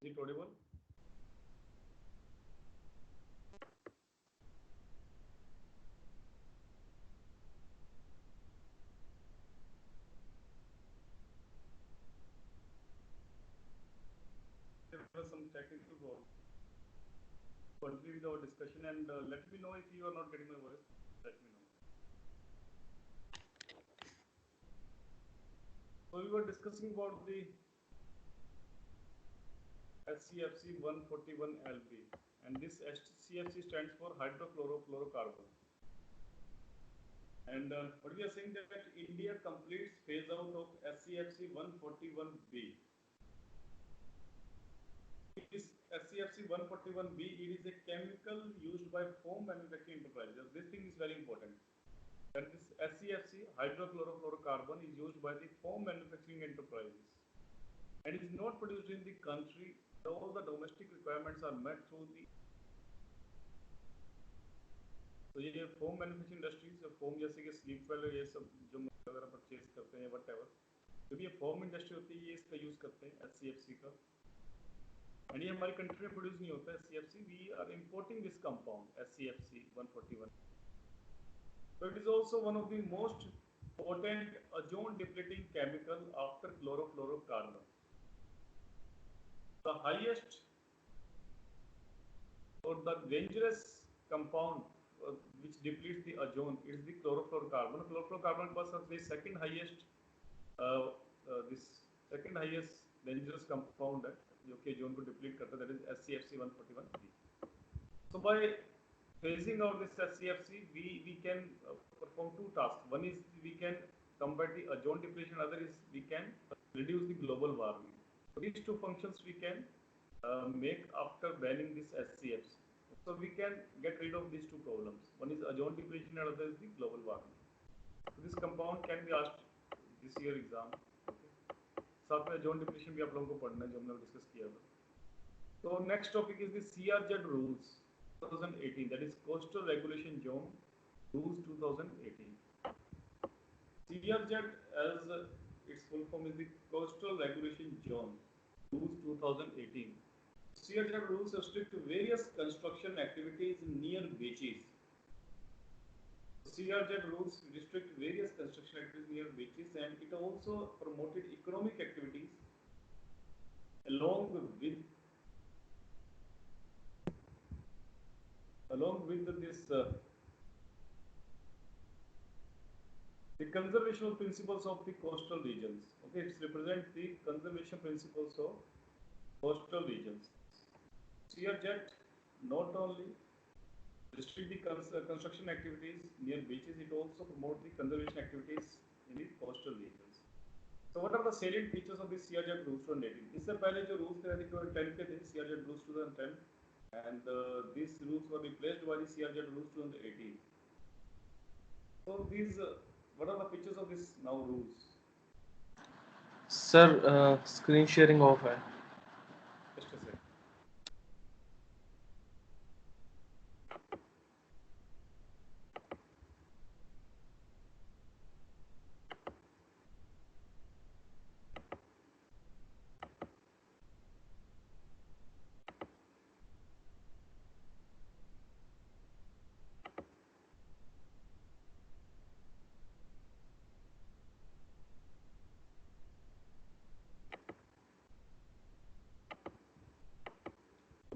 it audible? There was some technical problem. Continue with our discussion and let me know if you are not getting my voice. Let me know. So we were discussing about the HCFC 141LB, and this HCFC stands for hydrochlorofluorocarbon. And what we are saying that India completes phase out of HCFC 141B. This HCFC 141B, it is a chemical used by foam manufacturing enterprises. This thing is very important. That this HCFC, hydrochlorofluorocarbon, is used by the foam manufacturing enterprises and is not produced in the country. All the domestic requirements are met through the. तो ये foam manufacturing industries, foam जैसे कि sleep well ये सब जो वगैरह purchase करते हैं वट एवर, जो भी ये फोम इंडस्ट्री होती है ये इसका यूज़ करते हैं HCFC का। एंड ये हमारी कंट्री में प्रोड्यूस नहीं होता है HCFC, we are importing this compound HCFC 141। So it is also one of the most potent ozone depleting chemical after chlorofluorocarbon. The highest or the dangerous compound which depletes the ozone is the chlorofluorocarbon. Chlorofluorocarbon was the second highest this second highest dangerous compound है जो कि ozone को deplete करता है, that is HCFC 141B. So by phasing out this HCFC, we can perform two tasks. One is we can combat the ozone depletion, other is we can reduce the global warming. So these two functions we can make after banning this HCFC. So we can get rid of these two problems. One is ozone depletion and other is the global warming. So this compound can be asked this year exam. साथ में ozone depletion भी आप लोगों को पढ़ना है जो हमने डिस्कस किया था. So next topic is the CRZ rules 2018, that is Coastal Regulation Zone Rules 2018. CRZ as its full form is the Coastal Regulation Zone Rules 2018. CRZ rules restrict various construction activities near beaches. CRZ rules restrict various construction activities near beaches, and it also promoted economic activities along with this the conservation principles of the coastal regions. Okay, it represents the conservation principles of coastal regions. CRZ not only restrict the construction activities near beaches, it also promotes the conservation activities in the coastal regions. So what are the salient features of this CRZ rules 2018? इससे पहले जो rules थे 2010 के थे, CRZ rules 2010, and these rules were replaced by the CRZ rules 2018. So these what are the features of this now rules? Sir screen sharing of है. Just a second.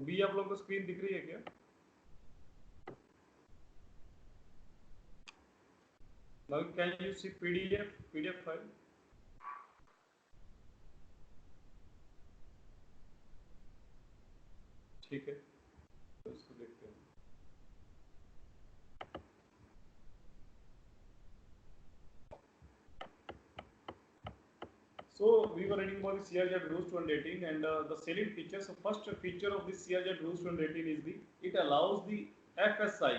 भी आप लोगों को स्क्रीन दिख रही है क्या? Now can you see PDF file? ठीक है, तो इसको देखते हैं. So we were reading about the CRZ rules 2018 and the salient features. So first feature of this CRZ rules 2018 is it allows the FSI,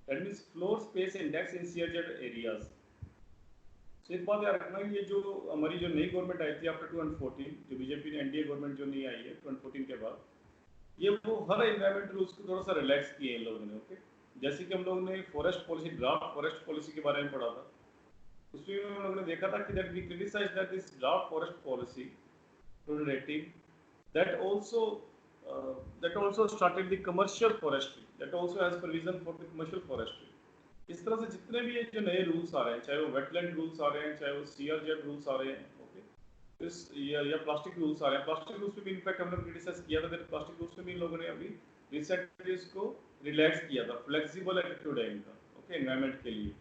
that means floor space index in CRZ areas. So एक बात याद रखना, ये जो हमारी जो नई government आई थी आफ्टर 2014, जो बीजेपी ने एनडीए गवर्नमेंट जो नहीं आई है 2014 के बाद, ये वो हर एनवायरमेंट रूल्स को थोड़ा सा रिलैक्स किए इन लोगों ने. ओके, जैसे कि हम लोगों ने forest policy, draft forest policy के बारे में पढ़ा था, उसमें हम लोगों ने देखा था कि that we criticize that this draft forest policy 2018 that also started the commercial forestry, that also has provision for the commercial forestry. इस तरह से जितने भी ये जो नए रूल्स आ रहे हैं, चाहे वो वेटलैंड रूल्स आ रहे हैं, चाहे वो सीआरजेड रूल्स आ रहे हैं, ओके, इस या प्लास्टिक रूल्स आ रहे हैं, प्लास्टिक रूल्स पे भी इनफैक्ट हमने क्रिटिसाइज किया था, प्लास्टिक रूल्स पे भी इन लोगों ने अभी रिसेंटली इसको रिलैक्स किया था, फ्लेक्सिबल एटीट्यूड है इनका, ओके, एनवायरमेंट के लिए।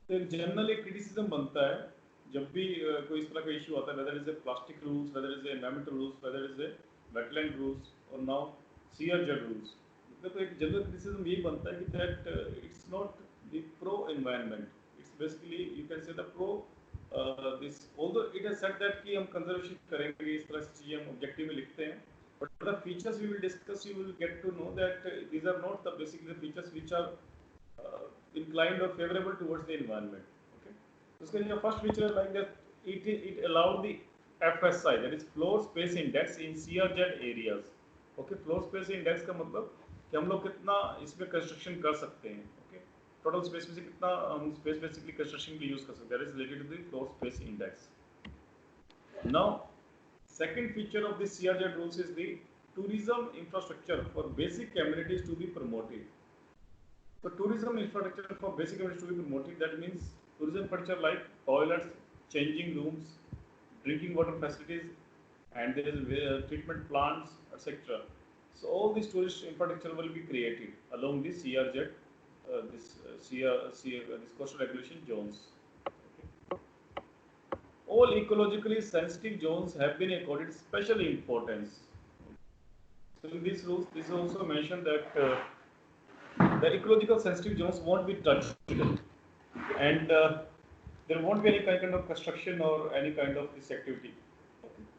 तो एक जनरल एक क्रिटिसिज्म बनता है जब भी कोई इस तरह का इशू आता है, whether is a plastic rules, whether is a environmental rules, whether is a wetland rules और नाउ सीआरजेड रूल्स, तो एक जनरल क्रिटिसिज्म यही बनता है कि that it's not the pro environment, it's basically you can say the pro this, although it has said that कि हम conservation करेंगे, इस तरह से चीजें हम ऑब्जेक्टिव में लिखते हैं, but the features we will discuss, you will get to know that these are not the basically the features which are inclined or favorable towards the environment. Okay, so उसका जो first feature है like that it allowed the FSI, that is floor space index in CRZ areas. Okay, floor space index का मतलब कि हम लोग कितना इसमें कंस्ट्रक्शन कर सकते हैं, okay, टोटल स्पेस में से कितना हम स्पेस बेसिकली कंस्ट्रक्शन के लिए यूज कर सकते हैं, that is related to the floor space index. Now second feature of this CRZ rules is the tourism infrastructure for basic amenities to be promoted. So tourism infrastructure for basic amenities to be promoted, that means tourism infrastructure like toilets, changing rooms, drinking water facilities, and there is treatment plants, etc. So all these tourist infrastructure will be created along this CRZ, this coastal regulation zones. Okay. All ecologically sensitive zones have been accorded special importance. So in these rules, this is also mentioned that the ecological sensitive zones won't be touched, and there won't be any kind of construction or any kind of this activity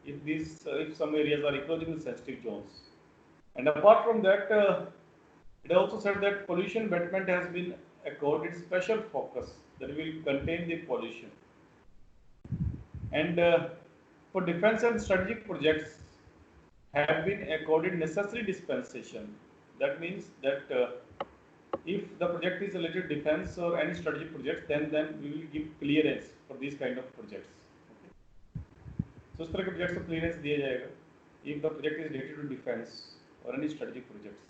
if some areas are ecologically sensitive zones. And apart from that, it also said that pollution betterment has been accorded special focus, that will contain the pollution. And for defense and strategic projects have been accorded necessary dispensation. That means that if the project is related to defense or any strategic projects, then we will give clearance for these kind of projects. Okay. So इस तरह के projects को clearance दिया जाएगा if the project is related to defense or any strategic projects.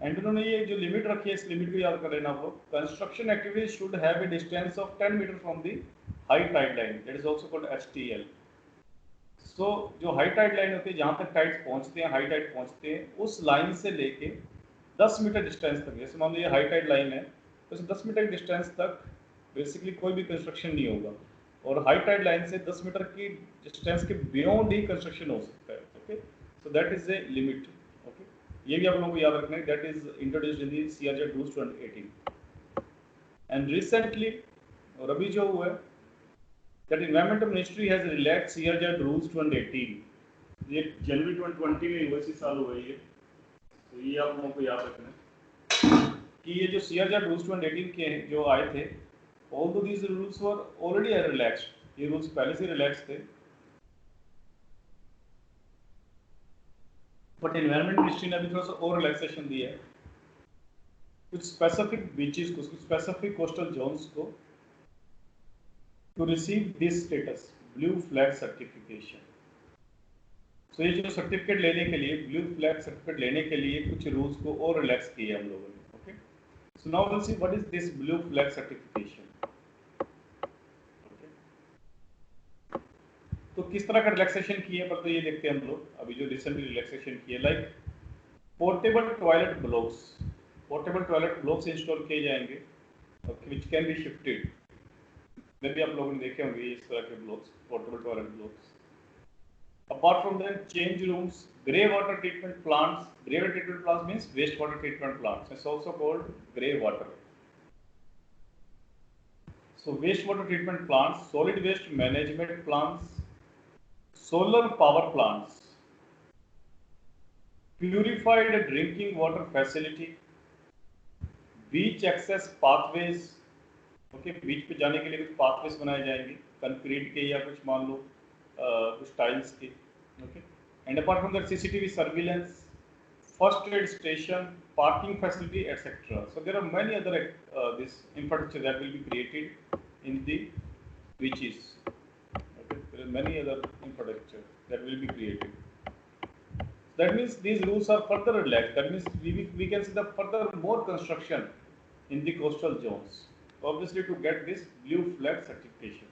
And उन्होंने ये जो limit रखी है, इस लिमिट को याद कर लेना आप लोग. Construction activities should have a distance of 10 meter from the high tide line. That is also called HTL. So जो high tide line होती है, जहाँ तक tides पहुँचते हैं, high tide पहुँचते हैं, उस line से लेके 10 मीटर डिस्टेंस तक, जैसे मान लो ये हाई टाइड लाइन है, तो 10 मीटर डिस्टेंस तक बेसिकली कोई भी कंस्ट्रक्शन नहीं होगा, और हाई टाइड लाइन से 10 मीटर की डिस्टेंस के बियॉन्ड ही कंस्ट्रक्शन हो सकता है. Okay, so that is a limit. Okay, ये भी आप लोगों को याद रखना है, that is introduced in the CRZ rules 2018. And recently, और अभी जो हुआ है, that environmental ministry has relax CRZ rules 2018. ये जनवरी 2020 में हुआ, इसी साल हुआ ये. तो ये आप लोगों को याद रखना है कि ये जो सीआरजेड रूल्स 2018 के जो आए थे, although these rules were already relaxed, ये रूल्स पहले से रिलैक्स थे, बट एनवायरमेंट मिनिस्ट्री ने अभी थोड़ा सा और रिलैक्सेशन दिया है कुछ स्पेसिफिक बीचेस को, कुछ स्पेसिफिक कोस्टल जोन्स को, to receive this status blue flag certification. तो ये जो सर्टिफिकेट लेने के लिए, ब्लू फ्लैग सर्टिफिकेट लेने के लिए कुछ रूल्स को और रिलैक्स किए हम लोगों ने. Okay, so now will see what is this blue flag certification. Okay, तो किस तरह का रिलैक्सेशन किए पर तो ये देखते हैं हम लोग अभी जो रिसेंटली रिलैक्सेशन किए. Like portable toilet blocks, portable toilet blocks install किए जाएंगे, okay, which can be shifted. मे भी आप लोगों ने देखे होंगे इस तरह के blocks, portable toilet blocks. Apart from that, change rooms, grey water treatment plants. Grey water treatment plants means wastewater treatment plants. It's also called grey water. So wastewater treatment plants, solid waste management plants, solar power plants, purified drinking water facility, beach access pathways. Okay, बीच पे जाने के लिए कुछ pathways बनाए जाएंगे, concrete के या कुछ मान लो कुछ टाइल्स के. Okay, and apart from that, CCTV surveillance, first aid station, parking facility, etc. So there are many other this infrastructure that will be created in the beaches. Okay, there many other infrastructure that will be created. That means these rules are further relaxed. That means we can see the further more construction in the coastal zones. Obviously to get this blue flag certification.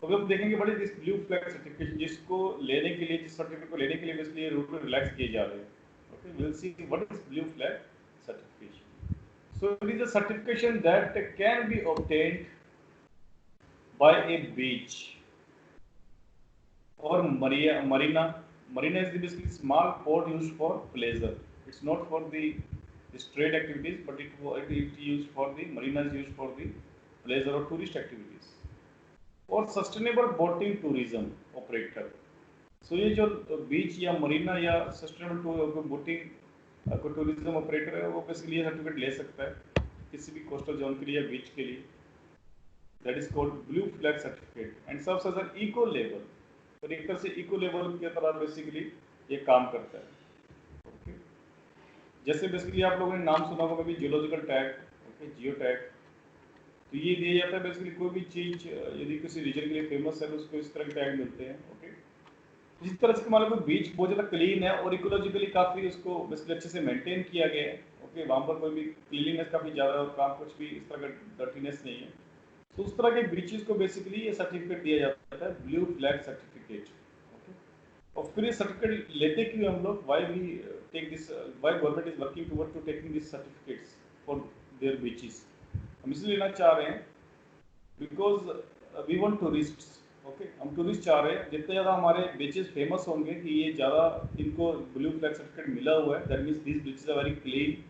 तो अभी हम देखेंगे बड़ी this blue flag certification जिसको लेने के लिए जिस सर्टिफिकेट को लेने के लिए बेसिकली ये रूल रिलैक्स किए जा रहे हैं. Okay we will see what is blue flag certification. So it is a certification that can be obtained by a beach or marina. Marina is basically small port used for pleasure. It's not for the trade activities, but it used for the marinas used for the pleasure or tourist activities. और sustainable boating tourism operator. सो ये जो बीच या मरीना या sustainable boating को tourism operator है वो basically ये certificate ले सकता है किसी भी कोस्टल जोन के लिए या बीच के लिए. That is called blue flag certificate and serves as an eco label. और एक तरह से इको लेबल की तरह बेसिकली ये काम करता है. ओके जैसे बेसिकली आप लोगों ने नाम सुना होगा भी geological tag. Okay geo tag तो ये दिया जाता है बेसिकली कोई भी चीज यदि किसी रीजन के लिए फेमस है तो उसको इस तरह के टैग मिलते हैं. ओके जिस तरह से मान लो कोई बीच बहुत ज़्यादा क्लीन है और इकोलॉजिकली काफ़ी उसको बेसिकली अच्छे से मेंटेन किया गया है. ओके वहाँ पर कोई भी क्लीनिनेस काफ़ी ज़्यादा और काम कुछ भी इस तरह का डर्टीनेस नहीं है तो उस तरह के बीचेस को बेसिकली ये सर्टिफिकेट दिया जाता है ब्लू फ्लैग सर्टिफिकेट. ओके और फिर ये सर्टिफिकेट लेते क्यों हम लोग why we take this why government is working toward to taking this certificates for their beaches. हम इसलिए लेना चाह रहे हैं because we want tourists. Okay हम टूरिस्ट चाह रहे हैं जितने ज़्यादा हमारे बीचेस फेमस होंगे कि ये ज़्यादा इनको ब्लू फ्लैग सर्टिफिकेट मिला हुआ है. That means this beaches are very clean.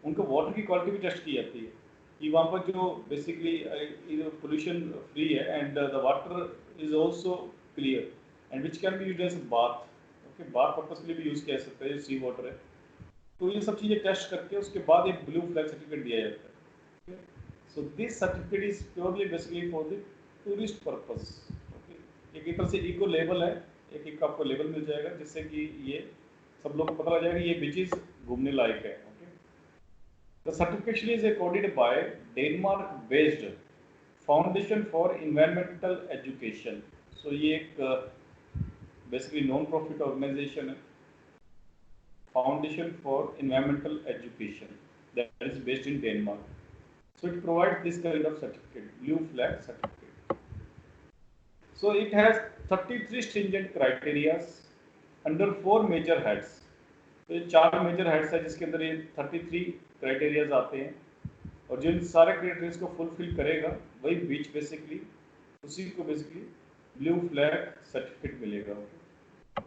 उनको वाटर की क्वालिटी भी टेस्ट की जाती है कि वहाँ पर जो बेसिकली पोल्यूशन फ्री है and the water is also clear and which can be use as bath. Okay bath purpose के लिए भी यूज़ किया जा सकता है सी वाटर है. तो ये सब चीज़ें टेस्ट करके उसके बाद एक ब्लू फ्लैग सर्टिफिकेट दिया जाता है. So this certificate is purely basically for the tourist purpose. Okay. एक तरह से इको लेबल है. एक आपको लेबल मिल जाएगा जिससे कि ये सब लोगों को पता लग जाएगा ये बीचेस घूमने लायक है. Okay. The certification is accorded by Denmark based Foundation for Environmental Education. So ये एक basically non profit organization है. Foundation for Environmental Education that is based in Denmark. So it provides this kind of certificate, blue flag certificate. So it has 33 stringent criteria under 4 major heads. तो ये 4 major heads है जिसके अंदर ये 33 criteria आते हैं और जो इन सारे criteria को फुलफिल करेगा वही बीच बेसिकली उसी को बेसिकली blue flag certificate मिलेगा.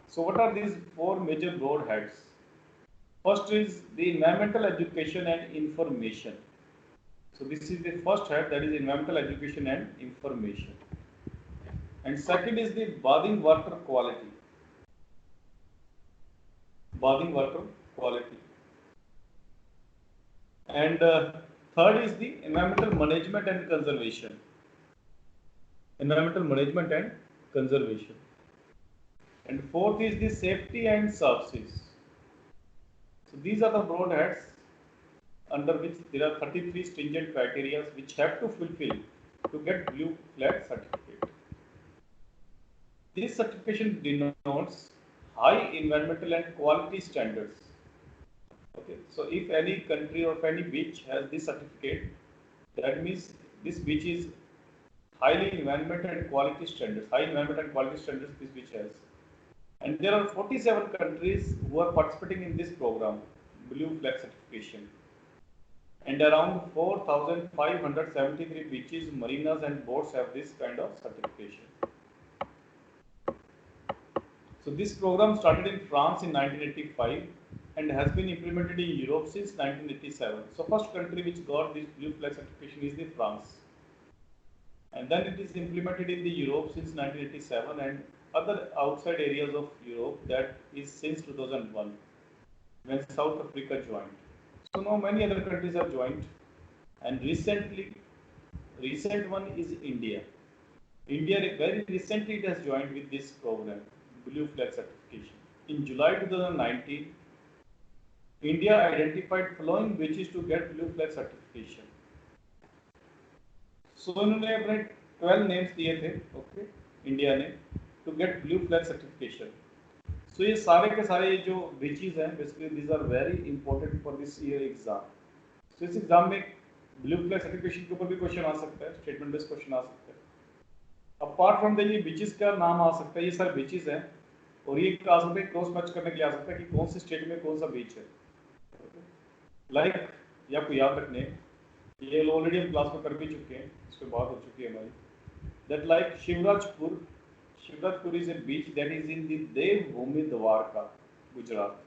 So what are these 4 major broad heads? First is the environmental education and information. So this is the first head, that is environmental education and information. And second is the bathing water quality. Bathing water quality. And third is the environmental management and conservation. Environmental management and conservation. And fourth is the safety and services. So these are the broad heads under which there are 33 stringent criteria which have to fulfill to get blue flag certificate. This certification denotes high environmental and quality standards. Okay, so if any country or if any beach has this certificate, that means this beach is highly environmental and quality standards. High environmental and quality standards this beach has. And there are 47 countries who are participating in this program, blue flag certification. And around 4,573 beaches, marinas and boats have this kind of certification. So this program started in France in 1985 and has been implemented in Europe since 1987. So first country which got this blue flag certification is the France. And then it is implemented in the Europe since 1987 and other outside areas of Europe that is since 2001 when South Africa joined. So now many other countries have joined, and recent one is India. India very recently it has joined with this program, blue flag certification. In July 2019, India identified following beaches to get blue flag certification. So इन्होंने अपने 12 names दिए थे, okay, India ने. to get blue flag certification. So ये सारे के सारे ये जो बीचेस हैं basically these are very important for this year exam. So इस एग्जाम में ब्लू फ्लैग सर्टिफिकेशन के ऊपर भी क्वेश्चन आ सकता है, स्टेटमेंट बेस्ड क्वेश्चन आ सकता है। अपार्ट फ्रॉम द ये बीचेस का नाम आ सकता है, ये सारे बीचेस हैं और ये आ सकता है क्रॉस मैच करने के लिए आ सकता है कि कौन से स्टेट में कौन सा बीच है। लाइक ये आपको याद रखने, ये ऑलरेडी हम क्लास में कर भी चुके हैं, इस पर बात हो चुकी है हमारी। That like Shivrajpur is a beach that is in the Devbhumi Dwarka, Gujarat.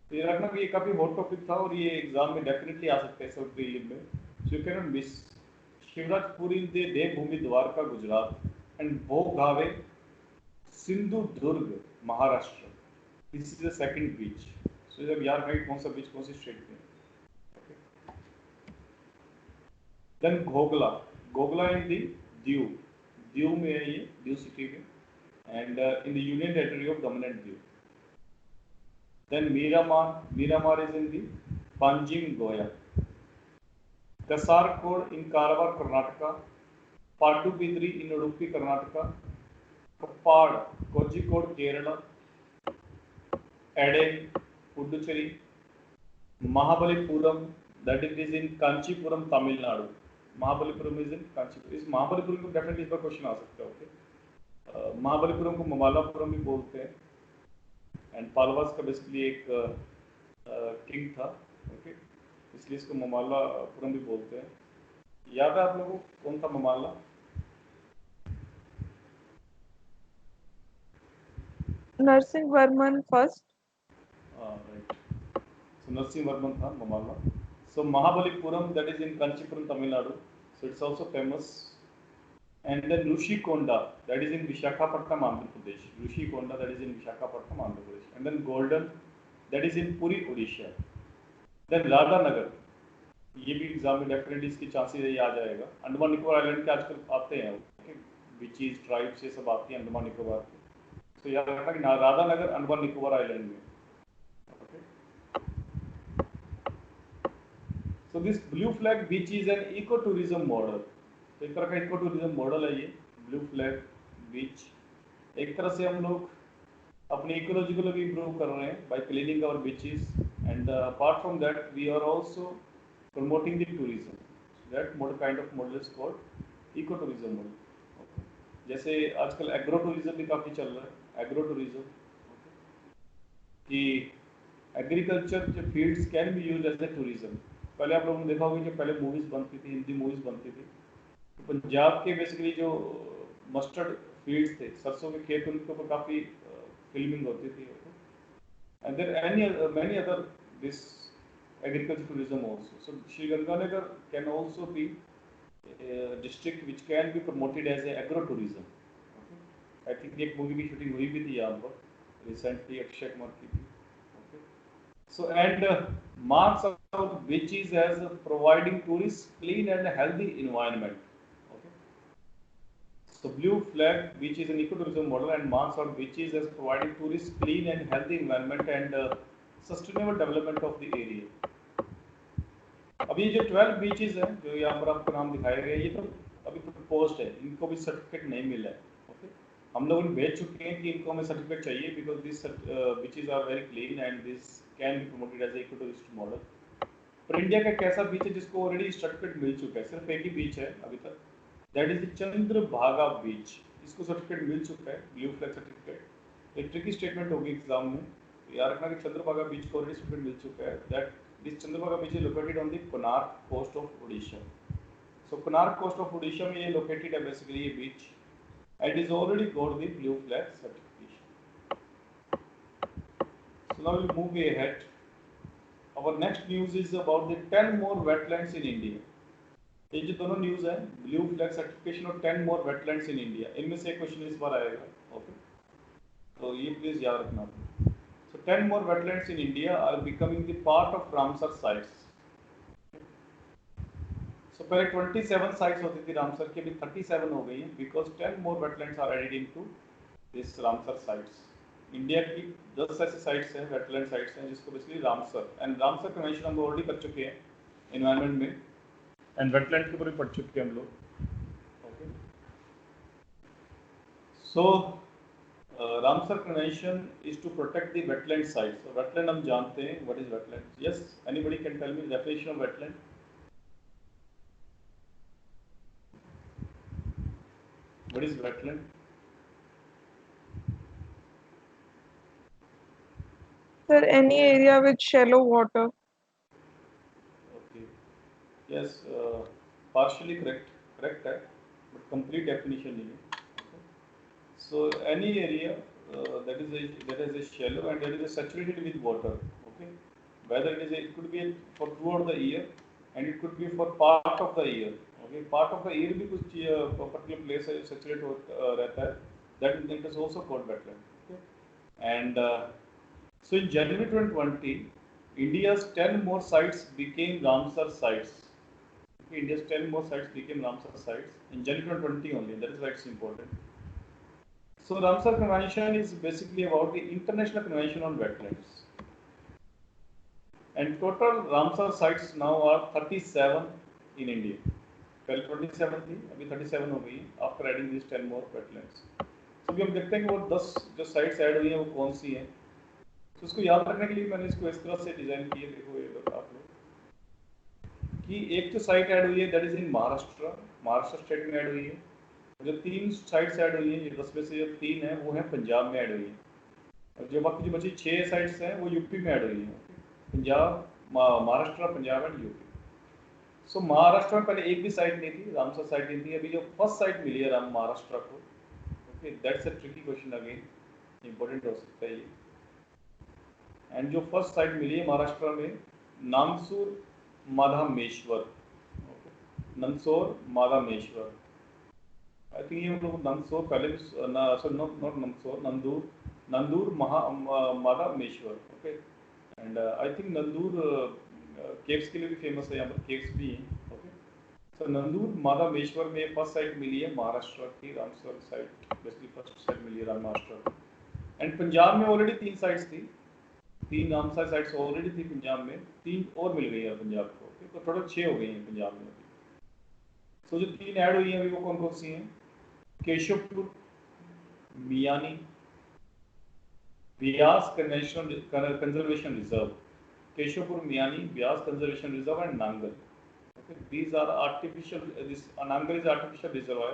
तो ये रखना कि ये काफी हॉट टॉपिक था और ये एग्जाम में डेफिनेटली आ सकता है सब प्रीलिम में। So you can not miss Shivrajpur in the Devbhumi Dwarka, Gujarat and Bhogave, Sindhudurg, Maharashtra. This is the second beach. So जब याद रखना कौन सा बीच कौन सी स्टेट में। Then Ghoghla in the Diu में है ये, दीव सिटी में, and in the union territory of Daman and Diu. Then Miramar is in the Panjim Goa. Kasarkod in Karwar, Karnataka. Padubidri in Udupi, Karnataka. कप्पाड़, Kozhikode, Kerala. Eden, Puducherry. Mahabalipuram that is in Kanchipuram, Tamil Nadu. Mahabalipuram is in Kanchipuram. इस महाबलीपुरम को डेफिनेटली इस पर क्वेश्चन आ सकता है। ओके, महाबलीपुरम को ममालापुरम भी बोलते हैं एंड पालवास का बेसिकली एक किंग था। ओके, इसलिए इसको ममालापुरम भी बोलते हैं। याद है आप लोगों को कौन था ममाला? नरसिंह वर्मन फर्स्ट। राइट, सो नरसिंह वर्मन था ममाला। So Mahabalipuram that is in Kanchipuram, Tamil Nadu, so it's also famous. And then Rushikonda that is in Visakhapatnam, Andhra Pradesh. Rushikonda that is in Visakhapatnam, Andhra Pradesh. And then Golden that is in Puri, Odisha. Then Radhanagar, ये भी exam में definitely इसकी chances है, ये आ जाएगा। Andaman Nicobar island के आजकल आते हैं, ओके, बीचेस, ट्राइब्स ये सब आती हैं अंडमान निकोबार के। तो याद रखना कि राधानगर अंडमान निकोबार आइलैंड में। So this blue flag beach is an eco tourism model. तो एक तरह का इको टूरिज्म मॉडल है ये ब्लू फ्लैग बीच। एक तरह से हम लोग अपनी इकोलॉजी को भी इम्प्रूव कर रहे हैं by cleaning our beaches and apart from that we are also promoting the tourism. That model kind of model is called eco tourism model. जैसे आजकल एग्रो टूरिज्म भी काफ़ी चल रहा है, एग्रो टूरिज्म कि एग्रीकल्चर के fields can be use as a tourism. पहले आप लोगों ने देखा होगा कि पहले मूवीज़ बनती थी, हिंदी मूवीज़ बनती थी, तो पंजाब के बेसिकली जो मस्टर्ड फील्ड्स थे, सरसों के खेत, उनके ऊपर काफ़ी फिल्मिंग होती थी। And there many other this agriculture tourism also. So Sriganganagar can also be district which can be promoted as a agro tourism. I think एक मूवी की शूटिंग हुई भी थी यहाँ पर रिसेंटली, अक्षय कुमार की थी। So and marks out beaches as providing tourists clean and healthy environment. Okay. So blue flag beach is an ecotourism model and marks out beaches as providing tourists clean and healthy environment and sustainable development of the area. अब ये जो 12 beaches हैं जो यहाँ पर आपको नाम दिखाए गए, ये तो अभी प्रपोज्ड है, इनको भी सर्टिफिकेट नहीं मिला है। ओके, हम लोग भेज चुके हैं कि इनको हमें सर्टिफिकेट चाहिए because this beaches are very clean and this can be promoted as a eco tourist model. पर इंडिया का कैसा बीच है जिसको ऑलरेडी सर्टिफिकेट मिल चुका है? सिर्फ एक ही बीच है अभी तक, दैट इज द चंद्रभागा बीच। इसको सर्टिफिकेट मिल चुका है, ब्लू फ्लैग सर्टिफिकेट। एक ट्रिकी स्टेटमेंट होगी एग्जाम में, तो याद रखना कि चंद्रभागा बीच को ऑलरेडी सर्टिफिकेट मिल चुका है। That this Chandrabhaga beach is located on the Konark coast of Odisha. So Konark coast of Odisha में ये लोकेटेड है बेसिकली ये beach, and is already got the blue flag certification. So now we'll move ahead. Our next news is about the 10 more wetlands in India. ये जो दोनों news है, blue flag certification और 10 more wetlands in India, इनमें से एक question इस बार आएगा। ओके, तो ये प्लीज याद रखना। So 10 more wetlands in India are becoming the part of Ramsar sites. So पहले 27 sites होती थी रामसर की, अभी 37 हो गई है because 10 more wetlands are added into this Ramsar sites. India की 10 ऐसे साइट्स हैं, वेटलैंड साइट्स हैं, जिसको basically Ramsar and Ramsar convention हम ऑलरेडी कर चुके हैं एनवायरनमेंट में, एंड वेटलैंड के ऊपर भी पढ़ चुके हैं हम लोग। Okay, so Ramsar Convention is to protect the wetland sites. So wetland हम जानते हैं, what is wetland? Yes, anybody can tell me the definition of wetland? What is wetland? Sir, any area with shallow water. Okay. Yes, partially correct है, but complete definition नहीं है. Okay. So any area that is a shallow and that is saturated with water. Okay. Whether it could be for throughout the year and it could be for part of the year. Okay. Part of the year भी कुछ particular place है saturate रहता है. That is also called wetland. Okay. And so in January 2020, India's 10 more sites became Ramsar sites. Okay, India's 10 more sites became Ramsar sites in January 2020 only. That is why it's important. So Ramsar Convention is basically about the International Convention on Wetlands. And total Ramsar sites now are 37 in India. पहले 27 थी, अभी 37 हो गई after adding these 10 more wetlands. So अभी हम देखते हैं कि वो 10 जो sites ऐड हुई हैं वो कौन सी हैं. तो इसको याद रखने के लिए मैंने इसको इस तरह से डिजाइन किया. देखो ये आप लोग कि एक जो साइट ऐड हुई है that is in Maharashtra state में ऐड हुई है. जो 3 साइट्स ऐड हुई हैं, ये 10 में से जो 3 हैं वो हैं पंजाब में ऐड हुई है. और जो बाकी जो बची 6 साइट्स हैं वो यूपी में ऐड हुई हैं. Punjab, Maharashtra, Punjab and UP. So Maharashtra में पहले एक भी साइट नहीं थी, रामसर साइट नहीं थी. अभी जो फर्स्ट साइट मिली है महाराष्ट्र को, okay, that's a tricky question again, important हो सकता है ये. एंड जो फर्स्ट साइट मिली है महाराष्ट्र में नांदसूर माधामेश्वर. नंदसौर माधामेश्वर, आई थिंक ये हम लोग नंदसौर पहले भी not Nandsaur, Nandur Madhameshwar. Okay. And I think Nandur caves के लिए भी फेमस है, यहाँ पर केव्स भी हैं. ओके. सो नंदूर माधामेश्वर में फर्स्ट साइट मिली है महाराष्ट्र की, Ramsar site basically first site मिली है महाराष्ट्र की. एंड पंजाब में ऑलरेडी 3 साइट्स थी, 3 रामसर साइट्स ऑलरेडी थी पंजाब में, 3 और मिल गई है पंजाब को. ओके. तो टोटल 6 हो गई हैं पंजाब में. सो जो 3 ऐड हुई हैं अभी वो कौन कौन सी हैं? Keshopur, Miani, Beas conservation reserve. Keshopur, Miani, Beas conservation reserve and Nangal. Okay, these are artificial. This Nangal is artificial reservoir,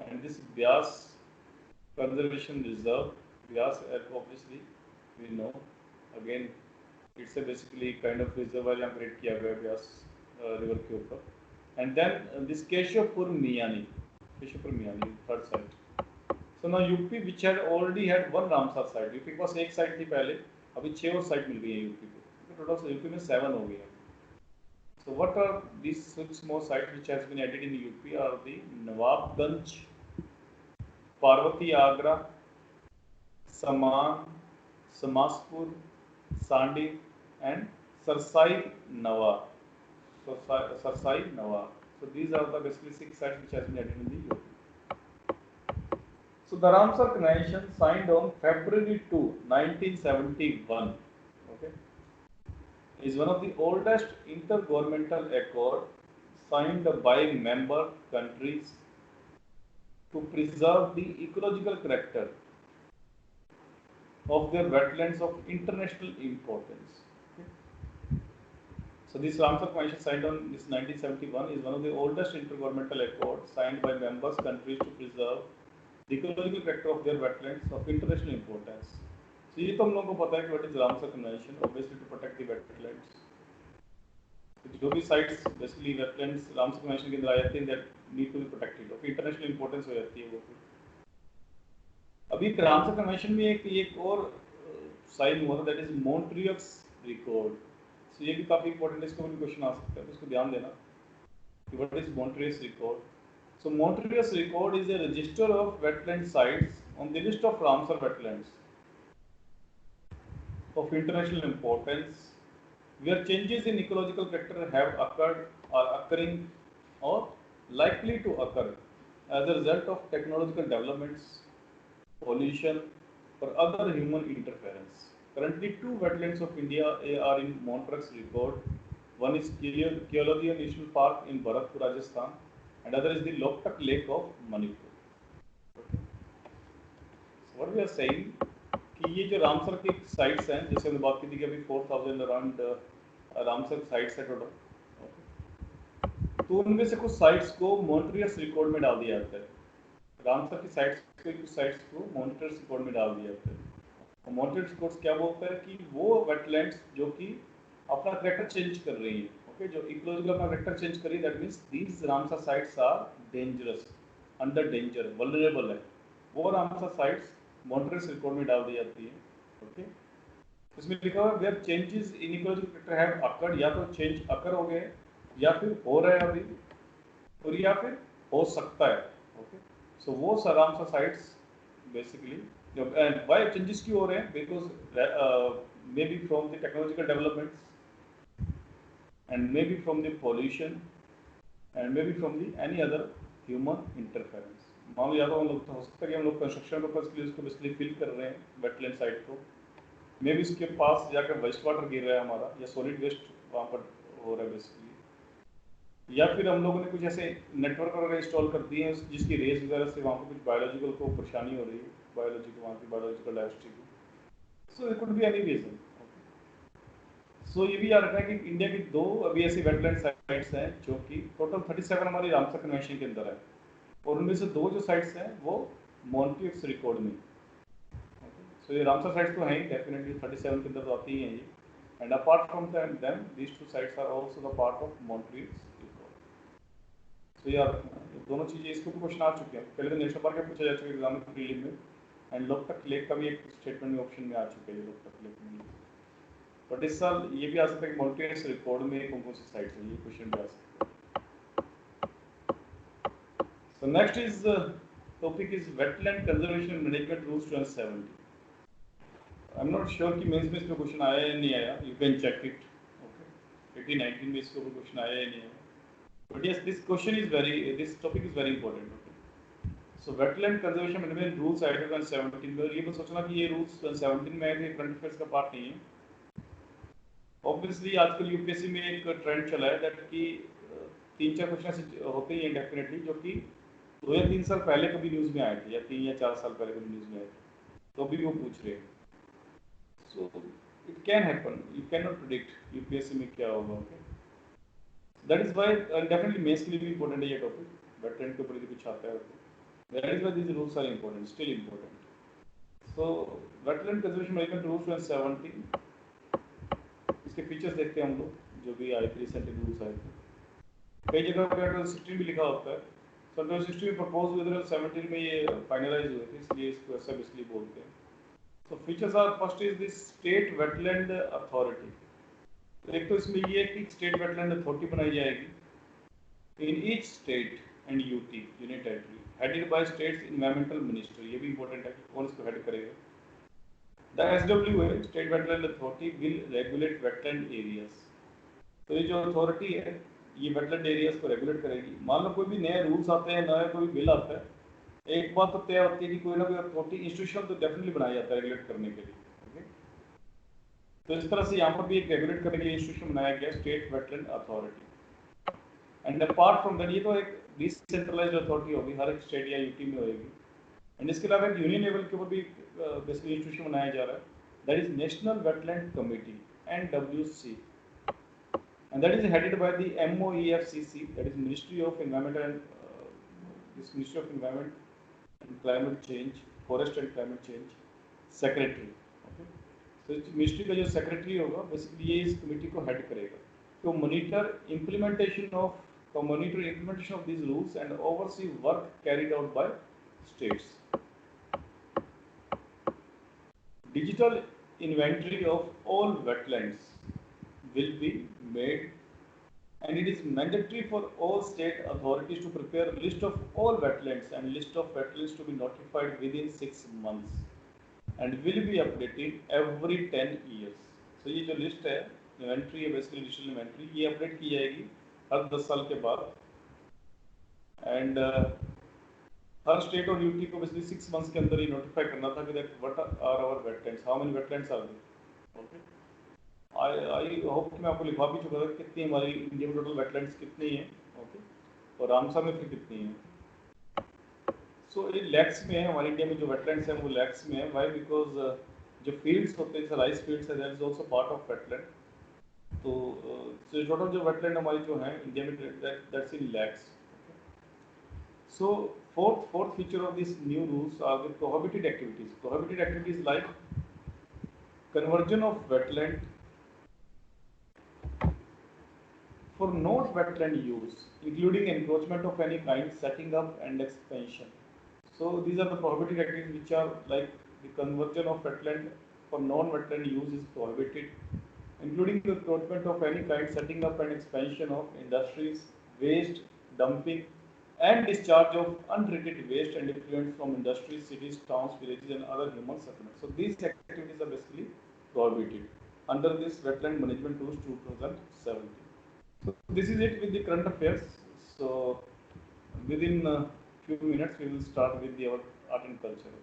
and this Vyas conservation reserve, Vyas obviously we know. Again, it's a basically kind of reservoir यहाँ create किया गया Vyas river के ऊपर. And then this Keshwapur Miyani, third site. So now UP, which had already had 1 Ramsar site, UP के पास एक site थी पहले, अभी 6 और site मिल गई है UP को. टोटल UP में 7 हो गई है. So what are these 6 more sites which has been added in the UP are the Nawabganj, Parvati Agra, Saman, Samaspur, Sandi and Sarsai Nawa. Sarsai Nawa. So these are the basically 6 sites which has been added in the UP. So the Ramsar Convention signed on February 2, 1971. Okay. Is one of the oldest intergovernmental accord signed by member countries to preserve the ecological character of their wetlands of international importance. Okay. So this Ramsar Convention signed on this 1971 is one of the oldest intergovernmental accords signed by members countries to preserve the ecological character of their wetlands of international importance. So ये तो हम लोगों को पता है कि what is Ramsar Convention, obviously to protect the wetlands. जो भी sites basically wetlands Ramsar Convention के अंदर आ जाते हैं that need to be protected, of international importance हो जाती है वो. अभी Ramsar Convention में एक और साइन हुआ था, that is Montreal's Record. So ये भी काफी important है, इसको भी क्वेश्चन आ सकता है, तो इसको ध्यान देना. What is Montreal's Record? So Montreal's Record is a register of wetland sites on the list of Ramsar wetlands of international importance, where changes in ecological character have occurred, are occurring, or likely to occur as a result of technological developments, pollution, or other human interference. Currently, 2 wetlands of India are in Montreal's Record. One is Keoladeo National Park in Bharatpur, Rajasthan, and other is the Loktak Lake of Manipur. Okay. So what we are saying कि ये जो Ramsar की sites हैं, जैसे हमने बात की थी कि अभी 4000 अराउंड रामसर साइट्स है टोटल, तो उनमें से कुछ साइट्स को मॉनिटर्स रिकॉर्ड में डाल दिया जाता है। रामसर की साइट्स के कुछ साइट्स को मॉनिटर्स रिकॉर्ड में डाल दिया जाता है। और मॉनिटर्स रिकॉर्ड्स क्या बोलता है कि वो वेटलैंड्स जो कि अपना करेक्टर चेंज कर रही हैं, ओके, जो इकोलॉजिकल अपना करेक्टर चेंज कर रही है, that means these Ramsar sites are dangerous, under danger, vulnerable है, वो रामसर साइट्स मॉनिटर्स रिकॉर्ड में डाल दी जाती है। ओके, इसमें लिखा हुआ है where changes in ecological character have occurred, या तो चेंज अकर हो गए या फिर हो रहा है अभी, और या फिर हो सकता है। ओके, सो वो Ramsar sites basically why changes क्यों हो रहे हैं, because may be from the technological developments and maybe from the pollution and maybe from the any other human interference। मान लो या तो हम लोग, हो सकता है कि हम लोग कंस्ट्रक्शन पर्पज के लिए उसको बेसिकली फिल कर रहे हैं वेटलैंड साइट को, मे बी उसके पास जाकर वेस्ट वाटर गिर रहा है हमारा, या सॉलिड वेस्ट वहाँ पर हो रहा है बेसिकली, या फिर हम लोगों ने कुछ ऐसे नेटवर्क वगैरह इंस्टॉल कर दिए हैं जिसकी रेस वगैरह से वहाँ पर कुछ बायोलॉजिकल को परेशानी हो रही है, बायोलॉजी को, वहाँ की बायोलॉजिकल डाइवर्सिटी को। So it could be any reason. So ये भी याद रखना है कि इंडिया की दो अभी ऐसी वेटलैंड साइट्स हैं जो कि टोटल 37 हमारी रामसर कन्वेंशन के अंदर है, और उनमें से दो जो साइट्स हैं वो मॉन्ट्रियस रिकॉर्ड में। सो ये रामसर साइट्स तो हैं ही डेफिनेटली, 37 के अंदर तो आती ही हैं ये, and apart from them these two sites are also the part of Montreux record. So यार दोनों चीज़ें, इसको भी क्वेश्चन आ चुके हैं पहले, तो नेशनल पार्क का पूछा जा चुका है एग्जाम में प्रीलिम में, एंड लोकतक लेक का भी एक स्टेटमेंट में ऑप्शन में आ चुका है लोकतक लेक में। बट इस साल ये भी आ सकता है कि मॉन्ट्रियस रिकॉर्ड में कौन कौन सी साइट्स हैं, ये क्वेश्चन भी आ सकता है। So next is topic is wetland conservation management rules 2070। I am not sure कि मेंस में इसमें क्वेश्चन आया या नहीं आया, you can check it. Okay, 18-19 में इसके ऊपर क्वेश्चन आया या नहीं आया, but yes this question is very, this topic is very important. So wetland conservation management rules आए थे 2017 में, और ये मत सोचना कि ये रूल्स 2017 में आए थे, करंट अफेयर्स का पार्ट नहीं है। ऑब्वियसली आजकल यूपीएससी में एक ट्रेंड चला है दैट कि 3-4 क्वेश्चन ऐसे होते ही हैं डेफिनेटली जो कि 2 या 3 साल पहले कभी न्यूज़ में आए थे, या 3 या 4 साल पहले कभी न्यूज़ में आए थे, तो अभी वो पूछ रहे हैं। So it can happen, you can not predict UPSC में क्या होगा। Okay, that is why definitely mains के लिए भी इंपॉर्टेंट है ये टॉपिक, वेटलैंड के ऊपर भी कुछ आता है, that is why this rules are important, still important. So wetland conservation management rules 2017, इसके फीचर्स देखते हैं हम लोग, जो भी आए थे रिसेंटली रूल्स आए थे, कई जगह पर 2016 भी लिखा होता है, तो 2016 में प्रपोज हुए थे, 2017 में ये फाइनलाइज हुए थे, इसलिए इसको ऐसा इसलिए बोलते हैं। तो features are, first is this state wetland authority. तो एक तो इसमें ये है कि स्टेट वेटलैंड अथॉरिटी बनाई जाएगी in each state and UT union territory, headed by states environmental minister. ये भी इंपॉर्टेंट है कि कौन इसको हेड करेगा। The SWA, State Wetland Authority, will regulate wetland areas। तो ये जो अथॉरिटी है ये वेटलैंड एरियाज को रेगुलेट करेगी। मान लो कोई भी नए रूल्स आते हैं, नया कोई बिल आता है, एक बात तो तय होती है कि कोई ना कोई अथॉरिटी, इंस्टीट्यूशन तो डेफिनेटली बनाया जाता है रेगुलेट करने के लिए। ओके, तो इस तरह से यहाँ पर भी एक रेगुलेट करने के लिए इंस्टीट्यूशन बनाया गया, state wetland authority. And apart from that, ये तो एक डिसेंट्रलाइज्ड अथॉरिटी होगी, हर एक स्टेट या यूटी में होगी। एंड इसके अलावा एक यूनियन लेवल के ऊपर भी बेसिकली इंस्टीट्यूशन बनाया जा रहा है, that is national wetland committee, NWC, and that is headed by the MOEFCC, that is Ministry of Environment and this Ministry of Environment and Climate Change, Forest and Climate Change Secretary। Okay, so इस ministry का जो secretary होगा basically ये इस committee को head करेगा, तो monitor implementation of these rules and oversee work carried out by states। Digital inventory of all wetlands will be made, and it is mandatory for all state authorities to prepare a list of all wetlands and list of wetlands to be notified within 6 months and will be updated every 10 years। So ये जो list है, inventory है, basically digital inventory, ये update की जाएगी हर 10 साल के बाद, एंड हर स्टेट और यूटी को बेसिकली 6 मंथ्स के अंदर ही नोटिफाई करना था कि that what are our wetlands, how many wetlands are there. Okay, I hope कि मैं आपको लिखवा भी चुका था कितनी हमारी इंडिया में टोटल वेटलैंड्स कितनी हैं। ओके, और रामसर में फिर कितनी हैं। सो ये लैक्स में है, हमारे इंडिया में जो वेटलैंड्स हैं वो लैक्स में है. वाई? बिकॉज जो फील्ड्स होते हैं, राइस फील्ड्स है, that is also part of wetland. तो टोटल जो वेटलैंड हमारी जो है इंडिया में, that's in lakhs. So fourth feature of these new rules are the prohibited activities. Prohibited activities like conversion of wetland for not wetland use, including encroachment of any kind, setting up and expansion. So these are the prohibited activities which are like the conversion of wetland for non-wetland use is prohibited, including the encroachment of any kind, setting up and expansion of industries, waste, dumping, and discharge of untreated waste and effluents from industries, cities, towns, villages, and other human settlements. So these activities are basically prohibited under this Wetland Management Rules 2017. So this is it with the current affairs. So within a few minutes, we will start with our art and culture.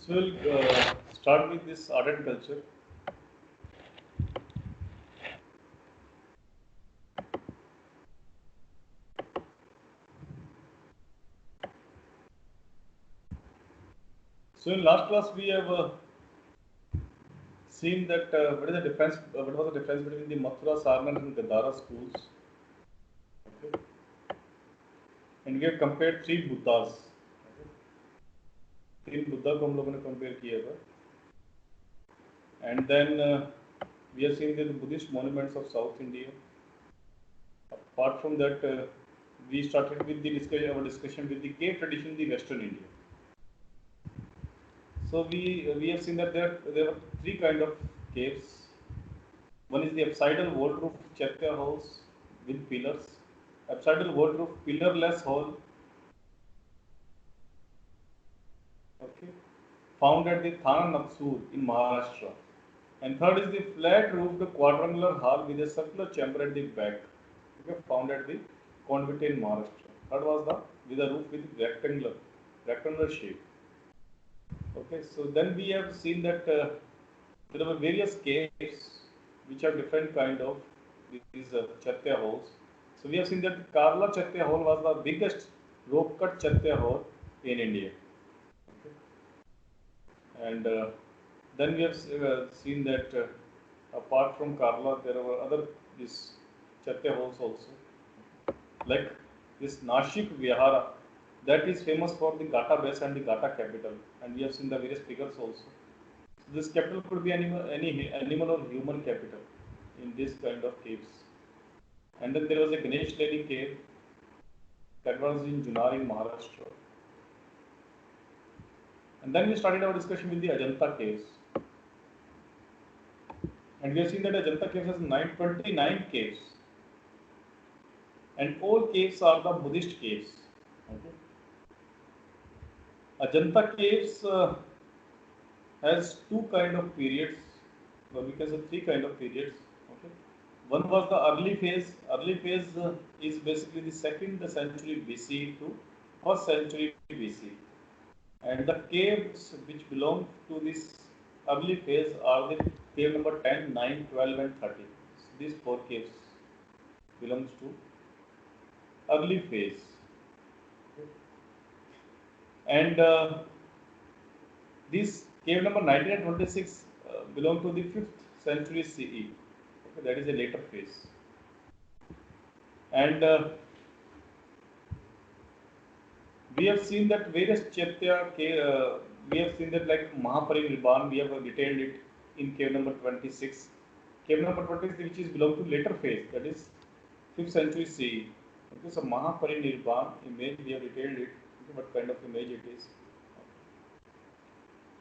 So we'll start with this art and culture. So in last class we have seen that what is the difference? What was the difference between the Mathura, Sarnath, and Gadara schools? Okay. And we have compared three Buddhas. Okay. तीन बुद्धा को हम लोगों ने compare किया था. And then we have seen the Buddhist monuments of South India. Apart from that, we started with the our discussion with the cave tradition in the Western India. So we have seen that there are three kind of caves. One is the apsidal vault roof Chaitya halls with pillars. Apsidal vault roof pillarless hall. Okay, found at the Thana Naksur in Maharashtra. And third is the flat roofed quadrangular hall with a circular chamber at the back. Okay, found at the Konvite in Maharashtra. Third was the with a roof with rectangular shape. Okay, so then we have seen that there were various caves which have different kind of these Chaitya halls. So we have seen that Karla Chaitya hall was the biggest rope cut Chaitya hall in India. Okay. And then we have seen that apart from Karla, there were other these Chaitya halls also, like this Nashik Vihara, that is famous for the Gata base and the Gata capital, and we have seen the various figures also. So this capital could be any animal or human capital in this kind of caves. And then there was a Ganesh Leni cave that was in Junar in Maharashtra. And then we started our discussion with the Ajanta caves. And we have seen that Ajanta caves has 929 caves. And all caves are the Buddhist caves. Okay. Ajanta caves has two kind of periods, or we can say three kind of periods. Okay. One was the early phase. Early phase is basically the 2nd century BC to 1st century BC. And the caves which belong to this early phase are the cave number 10, 9, 12 and 13. So these four caves belongs to early phase. Okay. And this cave number 19 and 26 belong to the 5th century CE. Okay, that is a later phase. And we have seen that various Chaitya cave, we have seen that like Mahaparinirban, we have detailed it in cave number 26. Cave number 26, which is belong to later phase, that is 5th century CE. Okay, so Mahaparinirban image, we have detailed it, okay, what kind of image it is.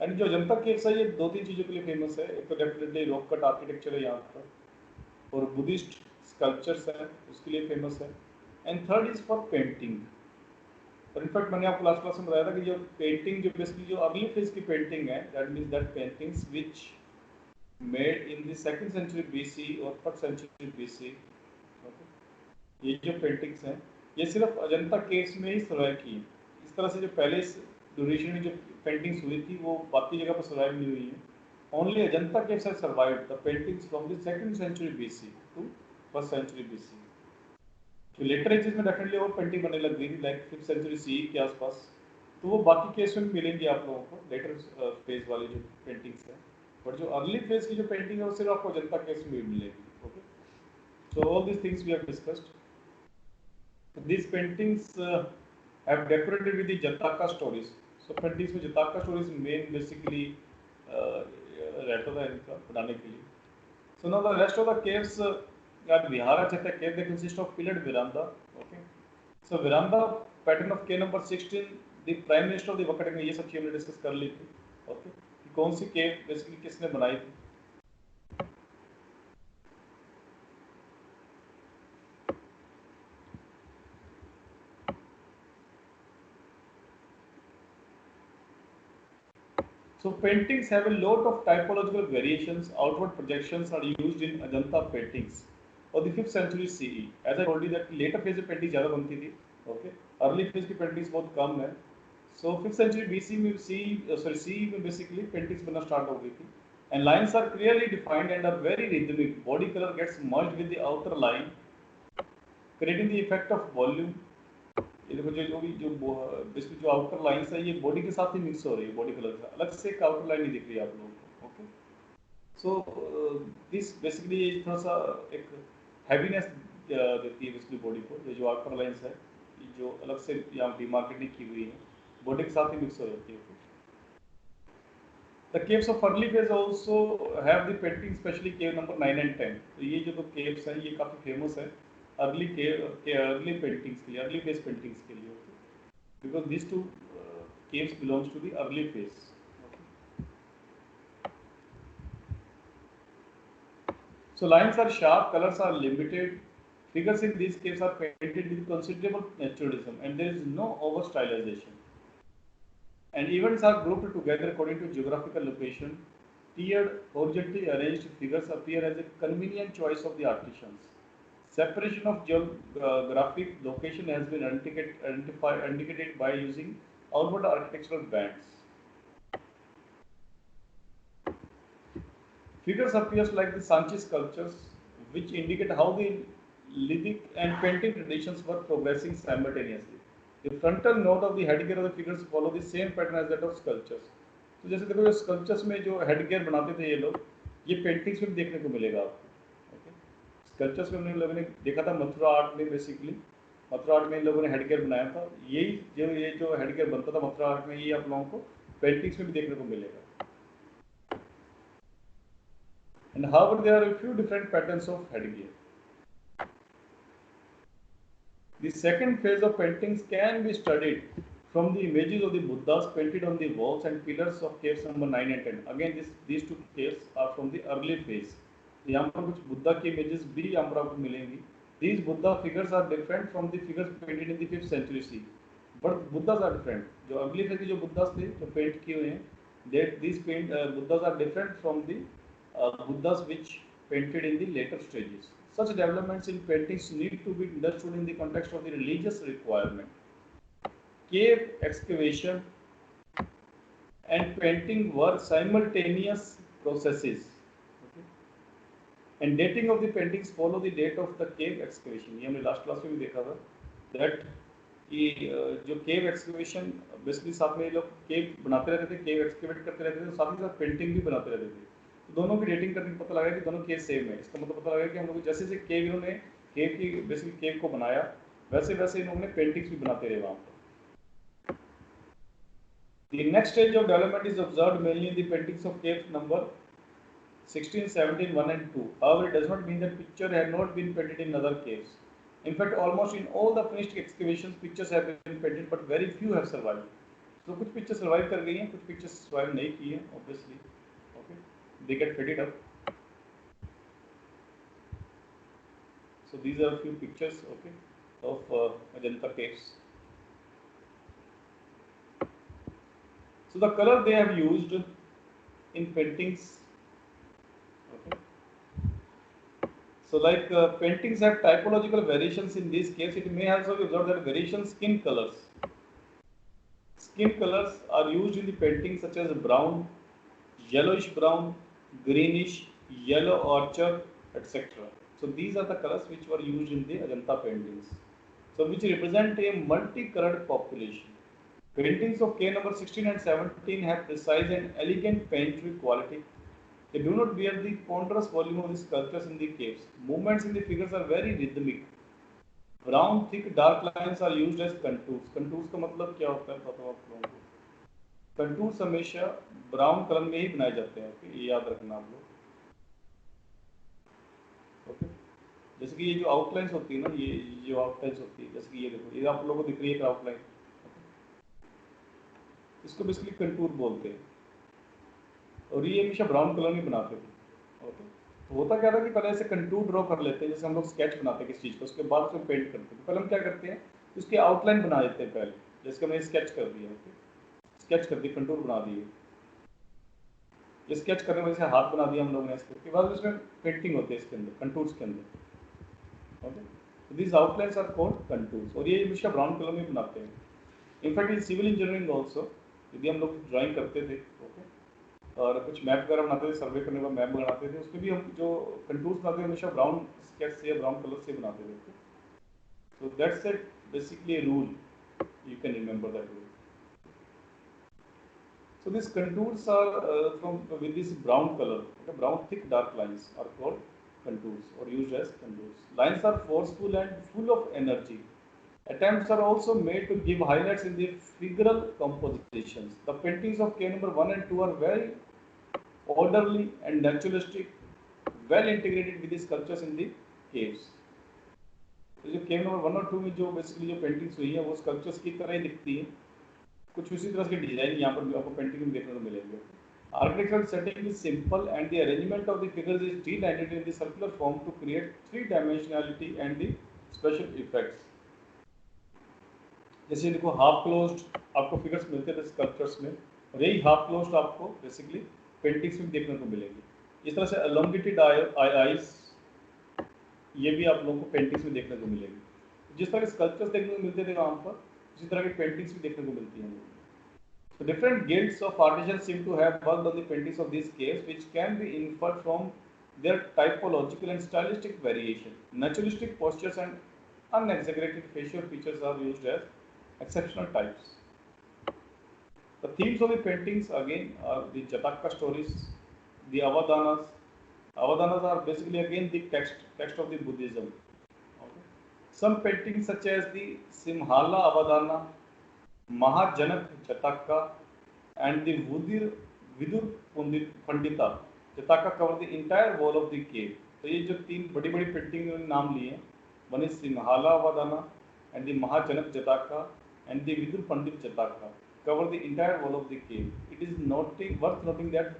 And जो Ajanta caves है ये दो तीन चीज़ों के लिए famous है. एक तो डेफिनेटली रॉक कट आर्किटेक्चर है यहाँ पर, और बुद्धिस्ट स्कल्पचर्स हैं उसके लिए फेमस है. And third is for painting. और इनफैक्ट मैंने आपको लास्ट क्लास में बताया था कि जो पेंटिंग जो बेसिकली जो अर्ली फेज की पेंटिंग है, that means that paintings which made in the 2nd century BC और 1st century BC. ये जो पेंटिंग्स हैं ये सिर्फ अजंता केव्स में ही सर्वाइव की. इस तरह से जो पहले ड्यूरेशन में जो पेंटिंग्स हुई थी वो बाकी जगह पर सर्वाइव नहीं हुई है. Only Ajanta caves have survived the paintings from the 2nd century BC to 1st century BC. तो लेटर एजेस में डेफिनेटली वो पेंटिंग बनने लग गई थी लाइक 5th century CE के आसपास. तो वो बाकी केव्स में मिलेंगे आप लोगों को लेटर फेज वाली जो पेंटिंग्स है. बट जो अर्ली फेज की जो पेंटिंग है वो सिर्फ आपको अजंता केव्स में मिलेगी. Okay, so all these things we have discussed. These paintings have decorated with the Jataka stories. So paintings में Jataka stories main basically रहता था इनका बनाने के लिए. So now the rest of the caves are Vihara Chaitya cave. They consist of pillared veranda. Okay. So veranda pattern of cave number 16. The prime minister of the Vakatanga, ये सब चीजें हमने डिस्कस कर ली थी. Okay. कि कौन सी केव basically किसने बनाई थी. So paintings have a lot of typological variations. Outward projections are used in Ajanta paintings of the 5th century CE. As I told you that later phase of painting ज़्यादा बनती थी. Okay, early phase की paintings बहुत कम है. So 5th century BC में C में basically paintings बनना start हो गई थी. And lines are clearly defined and are very rhythmic. Body color gets merged with the outer line, creating the effect of volume. ये देखो जो बेसिकली जो आउटर लाइंस है ये बॉडी के साथ ही मिक्स हो रही है, बॉडी कलर से अलग से एक आउटर लाइन नहीं दिख रही है आप लोगों को. ओके, सो दिस बेसिकली थोड़ा सा एक हैवीनेस देती है बेसिकली बॉडी को. ये जो आउटर लाइंस है जो अलग से यहाँ डिमार्केट नहीं की हुई है, बॉडी के साथ ही मिक्स हो जाती है. The caves of early phase also have the painting, especially cave number 9 and 10. तो ये जो caves हैं ये काफी फेमस है अर्ली पेंटिंग्स के लिए, अर्ली फेज पेंटिंग्स के लिए, because these two caves belongs to the early phase. So lines are sharp, colors are limited. Figures in these caves are painted with considerable naturalism, and there is no over stylization. And events are grouped together according to geographical location. Tiered, horizontally arranged figures appear as a convenient choice of the artisans. Separation of geographic location has been indicated by using outward architectural bands. Figures appear like the Sanchi sculptures, which indicate how the lithic and painting traditions were progressing simultaneously. The frontal node of the headgear of the figures follow the same pattern as that of sculptures. तो जैसे देखो ये sculptures में जो headgear बनाते थे ये लोग, ये पेंटिंग्स में भी देखने को मिलेगा आपको. स्कल्पचर्स में हम लोगों ने देखा था मथुरा आर्ट में, बेसिकली मथुरा आर्ट में इन लोगों ने हेडगियर बनाया था. ये जो हेडगियर बनता था मथुरा आर्ट में, ये आप लोगों को पेंटिंग्स में भी देखने को मिलेगा. And however, there are a few different patterns of headgear. The second phase of paintings can be studied from the images of the Buddhas painted on the walls and pillars of caves number 9 and 10. Again, these two caves are from the early phase. यहाँ पर कुछ बुद्धा की images भी यहाँ पर आपको मिलेंगी. These Buddha figures are different from the figures painted in the 5th century CE. But Buddhas are different. जो अगली phase के जो Buddhas थे जो paint किए हुए हैं, these Buddhas are different from the Buddhas which painted in the later stages. Such developments in paintings need to be understood in the context of the religious requirement. Cave excavation and painting were simultaneous processes. Okay? And dating of the paintings follow the date of the cave excavation. ये हमने last class में भी देखा था that कि जो cave excavation basically साथ में लोग cave बनाते रहते थे, cave excavate करते रहते थे, तो साथ ही साथ painting भी बनाते रहते थे. दोनों की डेटिंग करके पता लगा कि दोनों केव सेम है. इसका मतलब पता लगा कि हम लोग जैसे जैसे केव इन्होंने केव की बेसिकली केव को बनाया वैसे वैसे इन्होंने पेंटिंग्स भी बनाते रहे वहां पर. The next stage of development is observed mainly in the paintings of caves number 16, 17, 1 and 2. However, it does not mean that pictures have not been painted in other caves. In fact, almost in all the finished excavations, pictures have been painted, but very few have survived. So कुछ pictures survive कर गई हैं, कुछ pictures survive नहीं की हैं, obviously. Okay. They get faded up. So these are a few pictures, okay, of Ajanta caves. So the color they have used in paintings, okay. So like paintings have typological variations in these caves. It may also be observed that variation skin colors. Skin colors are used in the paintings such as brown, yellowish brown, greenish, yellow orchard, etc. So these are the colors which were used in the Ajanta paintings. So which represent a multicolored population. Paintings of cave number 16 and 17 have precise and elegant painterly quality. They do not bear the ponderous volume of the sculptures in the caves. Movements in the figures are very rhythmic. Brown, thick, dark lines are used as contours. Contours का मतलब क्या होता है बताओ आप लोगों को. Contours हमेशा ब्राउन कलर में ही बनाए जाते हैं. ओके, ये याद रखना आप लोग. ओके, जैसे कि ये जो आउटलाइंस होती है ना, ये जो आउटलाइंस होती है, जैसे कि ये देखो, ये आप लोगों को दिख रही है एक आउटलाइन, इसको बेसिकली कंटूर बोलते हैं. और ये हमेशा ब्राउन कलर में बनाते थे. ओके, तो होता क्या था कि पहले ऐसे कंटूर ड्रॉ कर लेते हैं, जैसे हम लोग स्केच बनाते हैं किसी चीज़ का, उसके बाद उसमें पेंट करते हैं. पहले हम क्या करते हैं, उसकी आउटलाइन बना देते हैं पहले, जैसे हमने स्केच कर दिया. ओके, स्केच कर दिए, कंटूर बना दिए. ये स्केच करने में से हाथ बना दिया हम लोगों ने, इसके बाद उसमें पेंटिंग होती है इसके अंदर, कंटूर्स के अंदर. ओके, तो this outlines are called contours. और ये हमेशा ब्राउन कलर में बनाते हैं. In fact in civil engineering also, यदि हम लोग ड्राइंग करते थे, ओके, और कुछ मैप वगैरह बनाते थे, सर्वे करने का मैप बनाते थे, उसमें भी हम जो कंटूर्स बनाते थे हमेशा ब्राउन स्केच से या ब्राउन कलर से बनाते थे. So that's it, basically a rule. You can remember that rule. So these contours are from with this brown color. Okay, brown thick dark lines are called contours or used as contours. Lines are forceful and full of energy. Attempts are also made to give highlights in the figural compositions. The paintings of cave number 1 and 2 are very orderly and naturalistic, well integrated with the sculptures in the caves. तो जो केव number 1 और 2 में जो basically जो paintings हुई है वो sculptures की तरह ही दिखती है, कुछ उसी तरह के डिजाइन यहाँ पर भी आपको पेंटिंग में देखने को मिलेंगे. Architectural setting is simple and the arrangement of the figures is delineated in the circular form to create three dimensionality and the special effects. जैसे देखो हाफ क्लोज्ड आपको फिगर्स मिलते थे स्कल्पचर्स में, और यही हाफ क्लोज्ड आपको बेसिकली पेंटिंग्स में देखने को मिलेंगे. इस तरह से elongated आईज ये भी आप लोगों को पेंटिंग्स में देखने को मिलेगी. जिस तरह के स्कल्पचर्स देखने को मिलते थे वहाँ पर, उसी तरह की पेंटिंग्स भी देखने को मिलती हैं. So different guilds of artisans seem to have worked on the paintings of these caves, which can be inferred from their typological and stylistic variation. Naturalistic postures and unexaggerated facial features are used as exceptional types. The themes of the paintings again are the Jataka stories, the Avadanas. Avadanas are basically again the text of the Buddhism. Okay. Some paintings such as the Simhala Avadana, Mahajanak Jataka, and the Vidur Pandita Jataka cover the entire wall of the cave. तो ये जो तीन बड़ी बड़ी painting नाम लिए हैं, one is Simhala Avadana and the Mahajanak Jataka and the Vidur Pandit Jataka cover the entire wall of the cave. It is worth noting that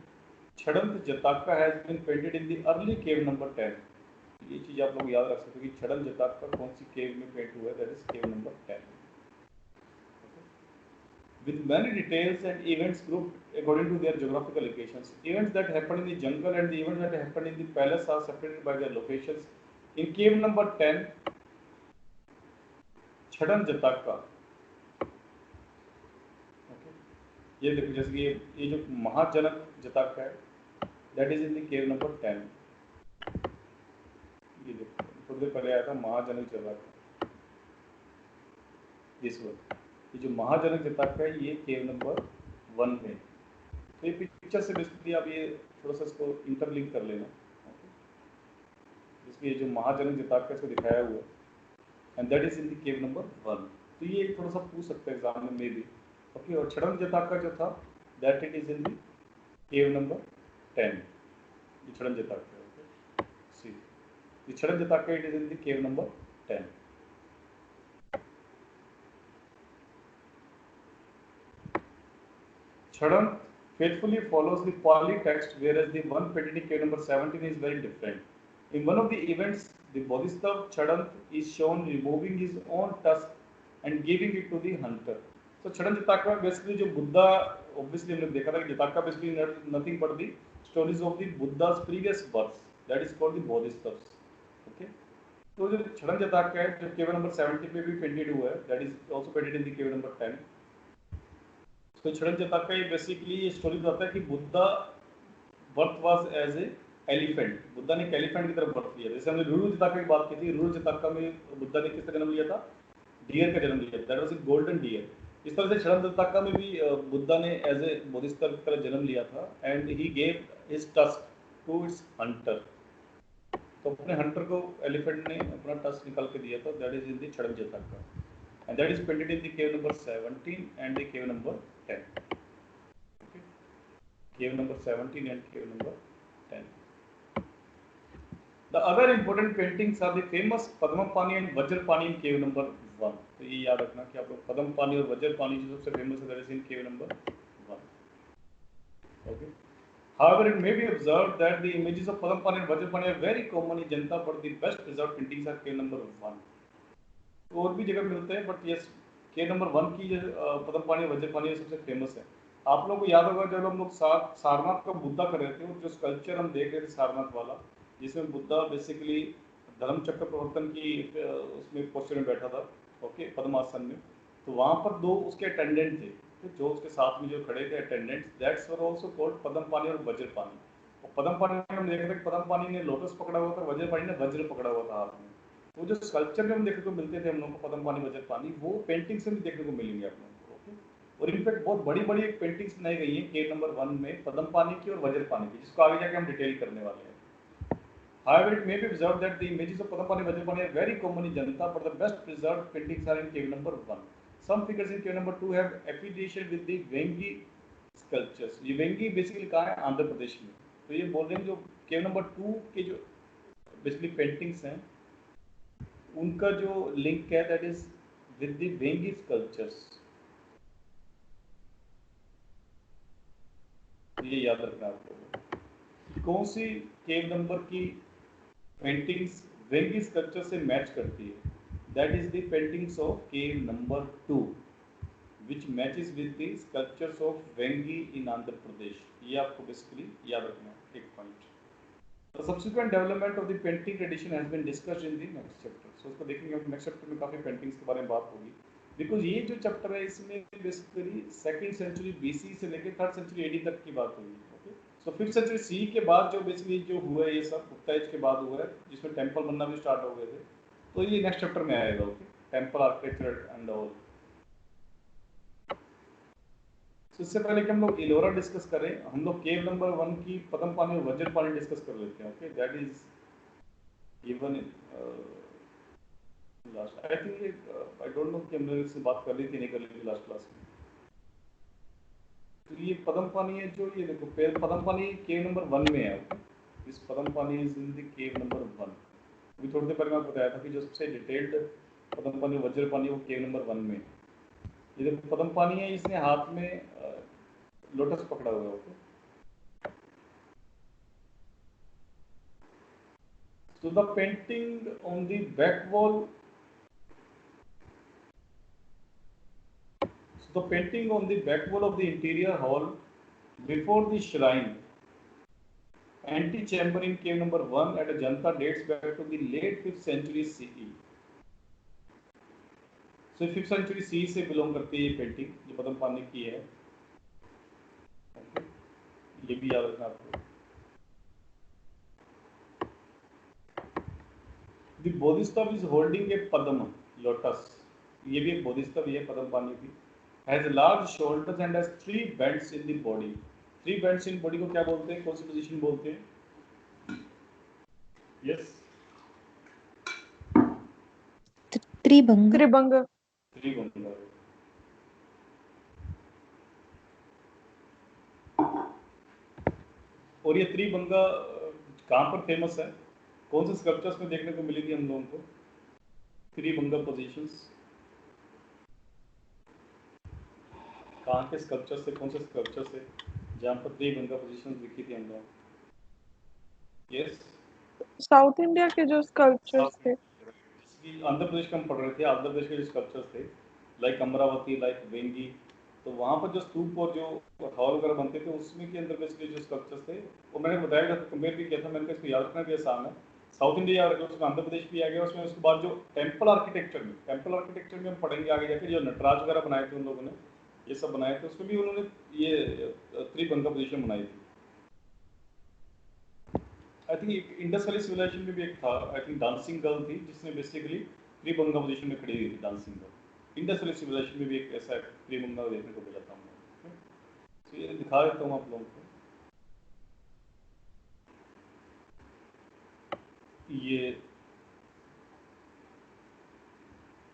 Chadant Jataka has been painted in the early cave number 10. ये चीज आप लोग याद रख सकते हो कि छड़न जताका कौन सी केव में पेंट हुआ है, that is cave number 10. With many details and events grouped according to their geographical locations. Events that happened in the jungle and the events that happened in the palace are separated by their locations. In cave number 10, छड़न जताका, ये देखो जैसे कि ये जो महाजनक जताका है, that is in the cave number 10. ये देखो थोड़ी देर पहले आया था महाजनक जताका, this one. ये जो महाजनक जताका है ये केव नंबर 1 में. तो ये पिक्चर से बेसिकली आप ये थोड़ा सा इसको इंटरलिंक कर लेना. इसमें ये जो महाजनक जताका इसको दिखाया हुआ है, and that is in the cave number 1. तो ये थोड़ा सा पूछ सकते हैं एग्जाम में भी. ओके, और छड़न जताका जो था that it is in the cave number 10. ये छड़न जताका है. ओके, सी ये Chhaddanta Jataka it is in the cave number 10. Chadam faithfully follows the Pali text, whereas the one painted in cave number 17 is very different. In one of the events, the Bodhisattva Chadam is shown removing his own tusk and giving it to the hunter. So Chadam Jataka basically जो Buddha, obviously हमने देखा था कि जताका basically nothing but the stories of the Buddha's previous births. That is called the Bodhisattvas. Okay. तो जो Chadam Jataka है जो cave number 70 में भी painted हुआ है, that is also painted in the cave number 10. तो छड़न जताका ये बेसिकली ये स्टोरी बताता है कि Buddha birth was as a elephant. Buddha ने एक एलिफेंट की तरफ बर्थ लिया. जैसे हमने रुरु जताका की बात की थी, रुरु जताका में बुद्धा ने किसका जन्म लिया था? डियर का जन्म लिया. That was a golden deer. इस तरह से छड़न जताका में भी बुद्धा ने एज ए बोधिसत्व की तरह जन्म लिया था, and he gave his tusk to its hunter. तो अपने हंटर को एलिफेंट ने अपना टस्क निकाल के दिया था. That is in the Chhaddanta Jataka, and that is painted in the cave number 17 and the cave number 10. Okay, cave number 17 and cave number 10. The other important paintings are the famous Padmapani and Vajrapani in cave number 1. तो ये याद रखना कि आप लोग पद्मपानी और वज्रपानी जो सबसे फेमस है, that is in cave number 1. Okay. However, it may be observed that the images of Padmapani and Vajrapani are very common in Janta, but the best preserved paintings are cave number 1. और भी जगह मिलते हैं, but yes के number 1 की जो पद्मपानी वज्रपानी सबसे famous है. आप लोगों को याद होगा जब हम लोग सारनाथ का बुद्धा कर रहे थे, जो स्कल्पचर हम देख रहे थे सारनाथ वाला, जिसमें बुद्धा बेसिकली धर्म चक्र प्रवर्तन की उसमें पोस्चर में बैठा था. ओके, पद्मासन में. तो वहाँ पर दो उसके अटेंडेंट थे, तो जो उसके साथ में जो खड़े थे attendants, that's were also called Padmapani और वज्र पानी। और पद्म पानी में हम देख रहे थे कि पद्म पानी ने लोटस पकड़ा हुआ था, वज्र पानी ने वज्र पकड़ा हुआ था हाथ में। वो जो स्कल्पचर में हम देखने को मिलते थे हम लोगों को पद्म पानी वज्र पानी, वो पेंटिंग्स में भी देखने को मिलेंगे आप लोगों को। ओके, और इनफैक्ट बहुत बड़ी बड़ी पेंटिंग्स बनाई गई हैं केव नंबर 1 में पद्म पानी की और वज्र पानी की, जिसको आगे जाके हम डिटेल करने वाले हैं। However, it may be observed that the images of Padapani and Vajrapani are very common in Janata, but the best preserved paintings are in cave number 1. Some figures in cave number 2 have affiliation with the Vengi sculptures. ये Vengi basically कहाँ है? आंध्र प्रदेश में। तो ये बोल रहे हैं जो cave number 2 के जो basically paintings हैं, उनका जो link है that is with the Vengi sculptures. ये याद रखना आप लोगों। कौन सी केव नंबर की पेंटिंग्स वेंगी स्कल्पचर से मैच करती है? That is the paintings of cave number 2 which matches with the sculptures of Vengi in Andhra Pradesh. ये आपको बेसिकली याद रखना है एक point. The subsequent development of the painting tradition has been discussed in the next chapter. So उसको देखेंगे हम next chapter में, काफी पेंटिंग्स के बारे में बात होगी, बिकॉज ये जो चैप्टर है इसमें बेसिकली 2nd सेंचुरी BC से लेकर 3rd सेंचुरी AD तक की बात होगी। सो 5th सेंचुरी C के बाद जो बेसिकली जो हुआ है ये सब गुप्ता एज के बाद हुआ है, जिसमें टेंपल बनना भी स्टार्ट हो गए थे। तो ये नेक्स्ट चैप्टर में आएगा। Okay, temple architecture and all. इससे पहले कि हम लोग इलोरा डिस्कस करें, हम लोग केव नंबर 1 की पद्म पानी और वज्र पानी डिस्कस कर लेते हैं। Okay, that is given in last, I think I don't know कि हमने इससे बात कर ली थी नहीं कर ली थी लास्ट क्लास में। तो ये पद्म पानी है जो, ये देखो पद्म पानी केव नंबर 1 में है। ओके, दिस पद्म पानी is in the cave number 1। अभी थोड़ी देर पहले मैं बताया था कि जो सबसे डिटेल्ड पद्म पानी वज्र पानी वो केव नंबर 1 में। ये देखो पद्म पानी है, इसने हाथ में लोटस पकड़ा हुआ है। Okay, so the painting on the back wall, so the painting on the back wall of the interior hall before the shrine antechamber in cave number 1 at Ajanta dates back to the late 5th century CE. So 5th century CE से belong करती है ये painting जो पद्म पानी की है। ये भी याद रखना आपको। The Bodhisattva is holding a Padma lotus. ये भी एक बोधिसत्व है पद्म पानी की। Has large shoulders and has 3 bends in the body. 3 bends in body को क्या बोलते हैं? कौन सी पोजीशन बोलते हैं? Yes. त्रिभंग। त्रिभंग। त्रिभंग। और ये त्रिभंगा कहाँ पर फेमस है? कौन से स्कल्पचर्स में देखने को मिलेगी हम लोगों को त्रिभंगा पोजीशंस? कहाँ के स्कल्पचर से, कौन से स्कल्पचर से जहाँ पर त्रिभंगा पोजीशंस दिखी थी हम लोग? यस, साउथ इंडिया के जो स्कल्पचर्स थे, आंध्र प्रदेश का हम पढ़ रहे थे। आंध्र प्रदेश के जो स्कल्पचर्स थे लाइक अमरावती, लाइक वेंगी, तो वहाँ पर जो स्तूप और जो हॉल वगैरह बनते थे उसमें के अंदर बेसिकली जो स्कल्पचर्स थे वो मैंने बताया था, कंपेयर भी किया था मैंने, इसको याद रखना भी आसान है। साउथ इंडिया याद रखो, उसमें आंध्र प्रदेश भी आ गया उसमें। उसके बाद जो टेम्पल आर्किटेक्चर में हम पढ़ेंगे आगे जाके, जो नटराज वगैरह बनाए थे उन लोगों ने, ये सब बनाए थे, उसमें भी उन्होंने ये त्रिभंगा पोजीशन बनाई थी। I think Indus valley civilization में भी एक था, आई थिंक डांसिंग गर्ल थी जिसने बेसिकली त्रिभंगा पोजीशन में खड़ी हुई थी, dancing girl. Indus valley civilization में भी एक ऐसा त्रिभंगा देखने को मिला था हम लोग। तो ये दिखा देता हूँ आप लोगों को।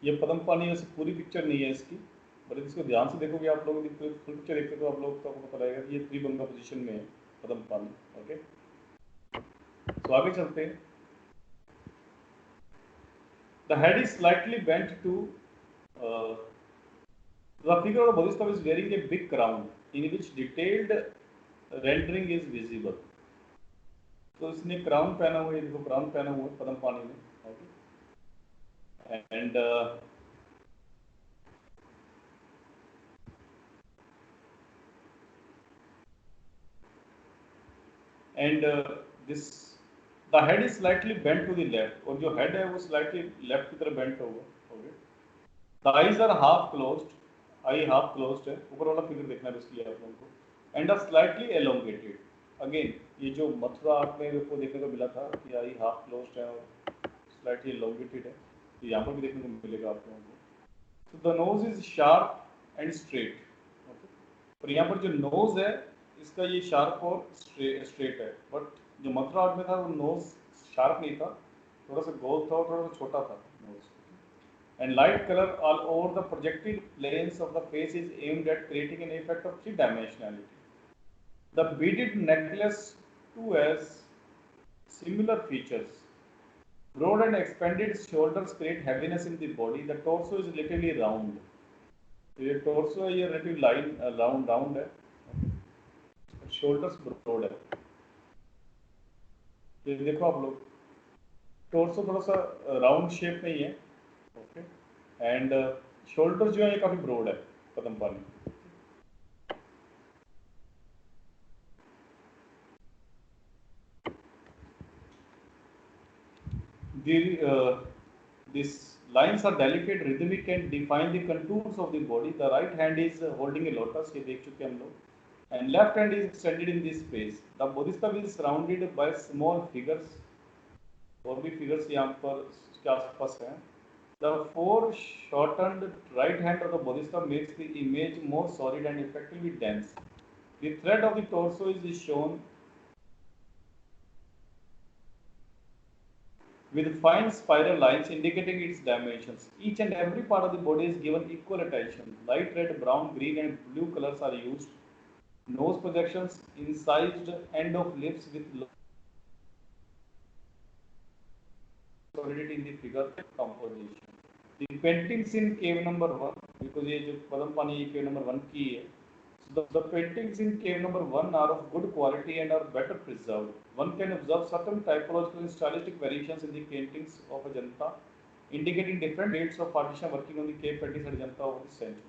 ये पद्म पानी वैसे पूरी पिक्चर नहीं है इसकी, बट इसको ध्यान से देखोगे आप लोग, फुल पिक्चर देखते तो आप लोग को पता लगेगा कि ये त्रिभंगा पोजीशन में है पद्म पानी। ओके, तो आगे चलते हैं। The head is slightly bent to the figure of Bodhisattva is wearing a big crown in which detailed rendering is visible. तो इसने क्राउन पहना हुआ है, देखो क्राउन पहना हुआ है पद्म पानी में। And this the head is slightly bent to the left, और जो head है वो slightly left की तरफ bent होगा। Okay, The eyes are half closed, eye half closed है, ऊपर वाला फिगर देखना है इसलिए आप लोगों को, and are slightly elongated. Again ये जो मथुरा आर्ट में आपको देखने को मिला था कि आई हाफ क्लोज्ड है और slightly elongated है, तो यहाँ पर भी देखने को मिलेगा आप लोगों को. So the nose is sharp and straight. Okay. और यहाँ पर जो nose है इसका ये sharp और straight है, but जो मथुरा आर्ट में था वो nose sharp नहीं था, थोड़ा सा गोल था और थोड़ा सा छोटा था nose. And light color all over the projected planes of the face is aimed at creating an effect of three-dimensionality. The beaded necklace too has similar features. Broad and expanded shoulders create heaviness in the body. The torso is relatively round. ये torso है ये relatively line round है. Shoulders broad है. ये देखो आप लोग, torso थोड़ा सा round shape में ही है. Okay. And shoulders जो है ये काफी broad है पदमपानी. These lines are delicate, rhythmic, and define the contours of the body. The right hand is holding a lotus, ये देख चुके हम लोग, and left hand is extended in this space. The bodhisattva is surrounded by small figures. और भी figures यहाँ पर इसके आसपास हैं. The foreshortened right hand of the bodhisattva makes the image more solid and effectively dense. The thread of the torso is shown with fine spiral lines indicating its dimensions. Each and every part of the body is given equal attention. Light red, brown, green and blue colors are used. Nose projections, incised end of lips with solidity in the figure composition. The paintings in cave number 1, because ये जो पदमपानी cave number 1 की है, so the paintings in cave number 1 are of good quality and are better preserved. One can observe certain typological and stylistic variations in the paintings of Ajanta, indicating different dates of artisan working on the cave paintings at Ajanta over the centuries.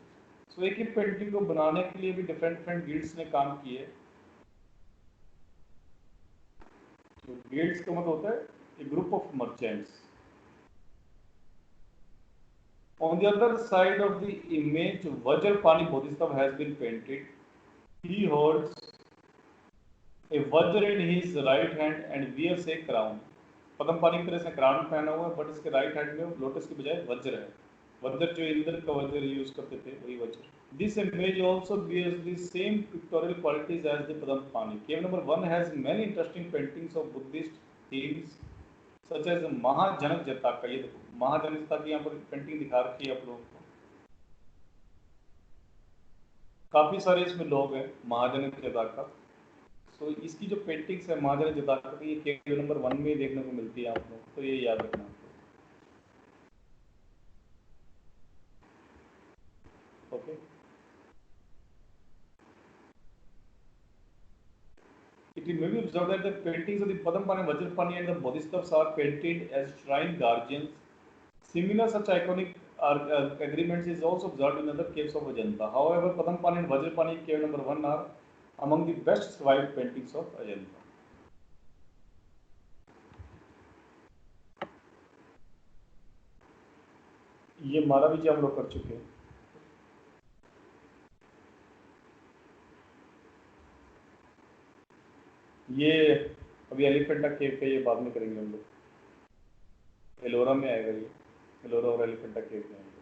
So एक ही painting को बनाने के लिए भी different guilds ने काम किए. तो guilds का मतलब होता है a group of merchants. On the other side of the image, Vajrapani Bodhisattva has been painted. He holds a Vajra in his right hand and wears a crown. पदमपानी की तरह से क्राउन पहना हुआ है, बट इसके राइट हैंड में lotus की बजाय वज्र है. वज्र जो इंद्र का वज्र यूज करते थे वही वज्र. This image also bears the same pictorial qualities as the Padampani. Cave number 1 has many interesting paintings of Buddhist themes such as महाजनक जटाका. ये देखो महाजनक जटाका की यहाँ पर पेंटिंग दिखा रखी है आप लोगों को. काफी सारे इसमें लोग हैं महाजनक जटाका. तो इसकी जो पेंटिंग्स है महाजनक जटाका की, ये केव नंबर 1 में देखने को मिलती है आप लोग, तो ये याद रखना. Okay. It may be observed that the paintings of the Padampani, Vajrapani and the Bodhisattvas are painted as shrine guardians. Similar such iconic agreements is also observed in other caves of Ajanta. However, Padampani and Vajrapani cave number 1 are among the best survived paintings of Ajanta. ये मारा भी हम लोग कर चुके हैं. ये अभी एलिफेंटा केव पे ये बाद में करेंगे हम लोग. एलोरा में आएगा ये, एलोरा और एलिफेंटा केव में आएगा.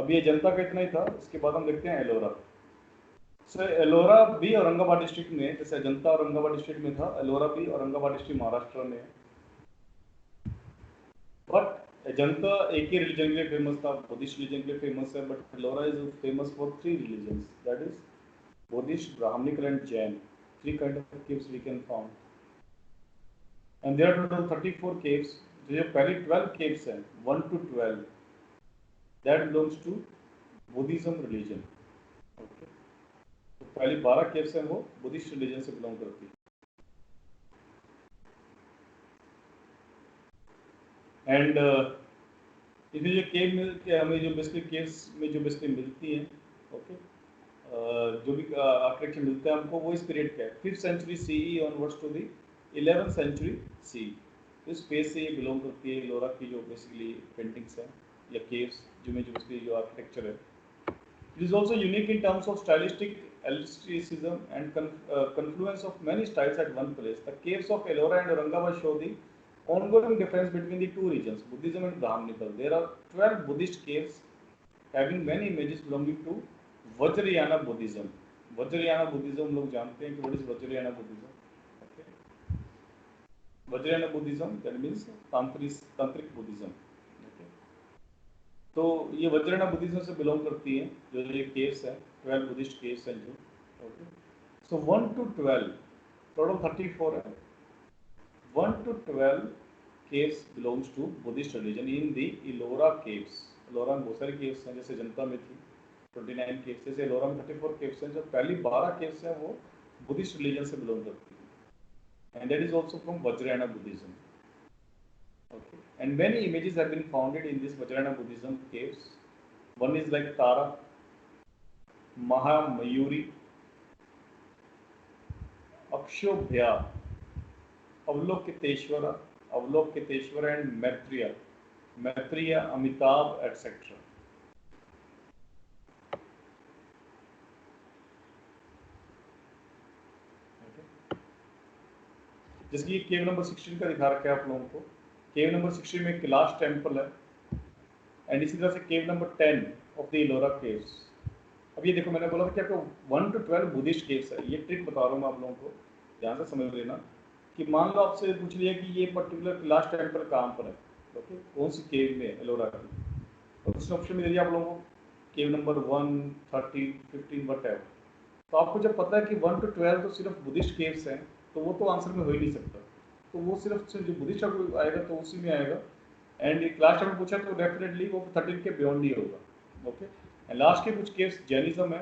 अब ये जनता का इतना ही था, इसके बाद हम देखते हैं एलोरा. सो एलोरा भी औरंगाबाद डिस्ट्रिक्ट में, जैसे अजंता औरंगाबाद डिस्ट्रिक्ट में था, एलोरा भी औरंगाबाद डिस्ट्रिक्ट महाराष्ट्र में है. बट अजंता एक ही रिलीजन के लिए फेमस था, बुद्धिस्ट रिलीजन के लिए फेमस है. But Ellora is famous for 3 religions, that is Buddhist, Brahminical and Jain. 3 kind of caves we can found. And there are total 34 caves. जो पहले 12 caves हैं, 1 to 12, that belongs to Buddhism religion. Okay. तो पहली 12 caves हैं वो Buddhist religion से belong करती है. And इसमें जो cave हमें जो basically caves में जो basically मिलती हैं, okay, जो भी आर्किटेक्चर मिलता है हमको, वो इस पीरियड का है 5th century CE onwards to the 11th century CE. इस फेज से ये बिलोंग करती है एलोरा की जो बेसिकली पेंटिंग्स हैं. या caves जो उसकी जो architecture है. It is also unique in terms of stylistic eclecticism and confluence of many styles at one place. The caves of Ellora and Aurangabad show the ongoing difference between the two regions, Buddhism and Brahminical. There are 12 Buddhist caves having many images belonging to Vajrayana Buddhism. Vajrayana Buddhism लोग जानते हैं कि what is Vajrayana Buddhism? Okay. Vajrayana Buddhism that means tantric Buddhism. तो ये Vajrayana Buddhism से belong करती है जो ये केव्स है 12 बुद्धिस्ट केव्स हैं जो. ओके, सो 1 to 12 टोटल 34 है. 1 to 12 caves belongs to Buddhist religion in the Ellora caves. Ellora में बहुत सारी केव्स हैं, जैसे जनता में थी 29 केव्स, जैसे इलोरा में 34 केव्स हैं. जो पहली 12 केव्स हैं वो बुद्धिस्ट रिलीजन से बिलोंग करती है, and that is also from Vajrayana Buddhism. Okay. And many images have been founded in this Vajrayana Buddhism caves. One is like Tara, Mahamayuri, Akshobhya, Avalokiteshvara, and Maitreya, Amitabh, etc. जैसे कि केव number 16 का दिखा रखा है आप लोगों को. केव नंबर 16 में कैलाश टेम्पल है, एंड इसी तरह से केव number 10 of the Ellora caves. अब ये देखो, मैंने बोला था कि आपको 1 to 12 बुद्धिस्ट केव्स है. ये ट्रिक बता रहा हूँ मैं आप लोगों को, ध्यान से समझ लेना. कि मान लो आपसे पूछ लिया कि ये पर्टिकुलर कैलाश टेम्पल कहाँ पर है, ओके, कौन सी केव में एलोरा की, तो उसने ऑप्शन में दे दिया आप लोगों को केव नंबर 1, 30, 15 वटएवर. तो आपको जब पता है कि 1 to 12 तो सिर्फ बुद्धिस्ट केव्स हैं, तो वो तो आंसर में हो ही नहीं सकता. तो वो सिर्फ जो बुद्धिस्ट आएगा तो उसी में आएगा. एंड लास्ट टाइम पूछा तो डेफिनेटली वो 13 के बियॉन्ड ही होगा. ओके, एंड लास्ट के कुछ केस जैनिज्म है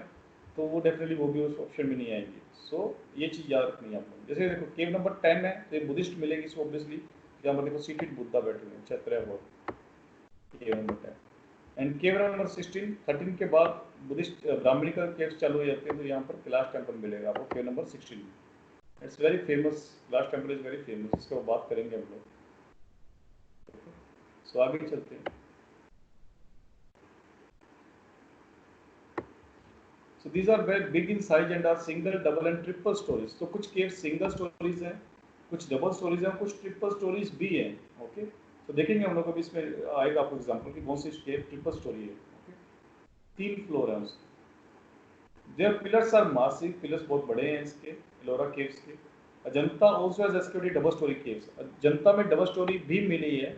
तो वो डेफिनेटली वो भी उस ऑप्शन में नहीं आएंगे. सो ये चीज़ याद रखनी है आपको. जैसे देखो केव नंबर 10 है तो बुद्धिस्ट मिलेगी, सो ऑब्वियसली यहाँ पर देखो सीटेड बुद्धा बैठे हुए हैं, छत्र वो केव नंबर 10. एंड केव नंबर 16 13 के बाद बुद्धिस्ट ब्राह्मणी का केव्स चालू हो जाते हैं, तो यहाँ पर कैलाश टेम्पल मिलेगा आपको केव number 16. It's very famous, Kailash temple is very famous, इसके बाद बात करेंगे हम लोग. सो आगे चलते हैं. So these are very big in size and are single, double and triple stories. तो कुछ केव्स सिंगल स्टोरीज हैं, कुछ डबल स्टोरीज हैं, कुछ ट्रिपल स्टोरीज भी हैं. ओके, तो देखेंगे हम लोग अभी इसमें आएगा आपको एग्जांपल कि कौन सी केव ट्रिपल स्टोरी है. ओके, 3 फ्लोर है उसके. There pillars are massive, pillars बहुत बड़े हैं इसके एलोरा केव्स के. Ajanta also has executed double story caves. Ajanta में डबल स्टोरी भी मिली है,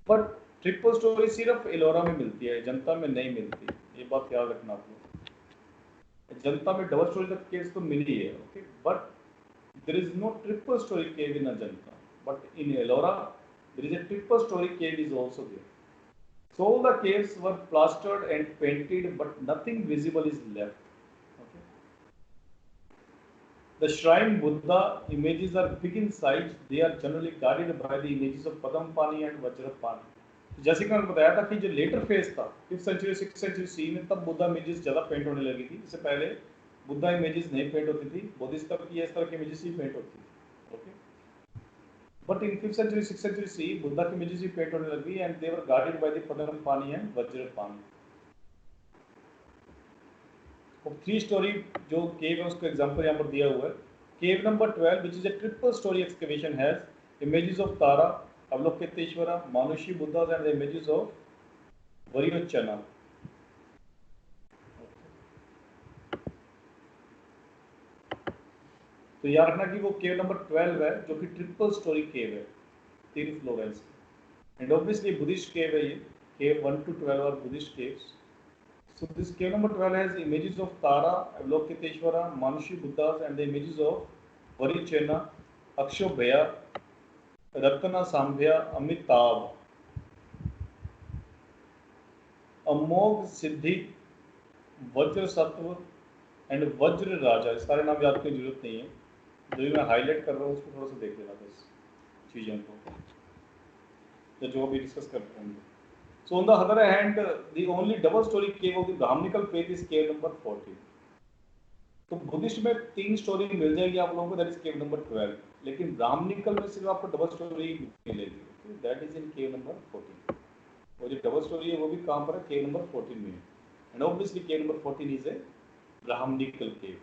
बट ट्रिपल स्टोरी सिर्फ एलोरा में मिलती है, अजंता में नहीं मिलती. ये बात याद रखना आप लोग. जनता में डबल स्टोरी तक केव्स तो मिली है, okay, but there is no triple story cave in Ajanta. But in Ellora there is a triple story cave is also there. So all the caves were plastered and painted, but nothing visible is left. Okay. The shrine Buddha images are big in size. They are generally guarded by the images of Padmpani and Vajrapani. जैसे कि मैंने बताया था कि जो later phase था 5th century 6th century सी में, तब बुद्धा इमेजेस ज़्यादा पेंट होने लगी थी. इससे पहले बुद्धा इमेजेस नहीं पेंट होती थी, बुद्धिस्ट तब की इस तरह की इमेजेस ही पेंट होती थी. Okay, but in 5th century 6th century सी बुद्धा की इमेजेस ही पेंट होने लगी, and they were guarded by the Padmapani and Vajrapani. अब 3 स्टोरी जो केव है उसका एग्जांपल यहाँ पर दिया हुआ है. केव number 12 which is a triple story excavation has images of Tara, Avalokiteshvara, Manushi Buddhas and the images of Variochana. तो याद रखना कि वो केव नंबर 12 है जो कि ट्रिपल स्टोरी केव है, 3 फ्लोर है इसके. एंड ऑब्वियसली बुद्धिस्ट केव है ये. Cave 1 to 12 are Buddhist caves. So this cave number 12 has images of Tara, Avalokiteshvara, Manushi Buddhas and the images of Varichana, Akshobhya, Ratnasambhava, Amitabha, Amoghasiddhi, Vajrasattva and वज्र राजा. सारे नाम याद करने की जरूरत नहीं है, जो मैं हाईलाइट कर रहा हूँ उसको थोड़ा सा देख लेना बस चीज़ों को, तो जो भी डिस्कस करते हैं. So on the other hand the only double story cave of the brahmanical faith is cave number 14. तो बुद्धिस्ट में 3 स्टोरी मिल जाएगी आप लोगों को, दैट इज केव नंबर 12. लेकिन ब्राह्मणिकल में सिर्फ आपको डबल स्टोरी मिलेगी, that is in cave number 14. और जो डबल स्टोरी है वो भी कहाँ पर है, केव नंबर 14 में है। And obviously cave number 14 is a Brahmanical cave.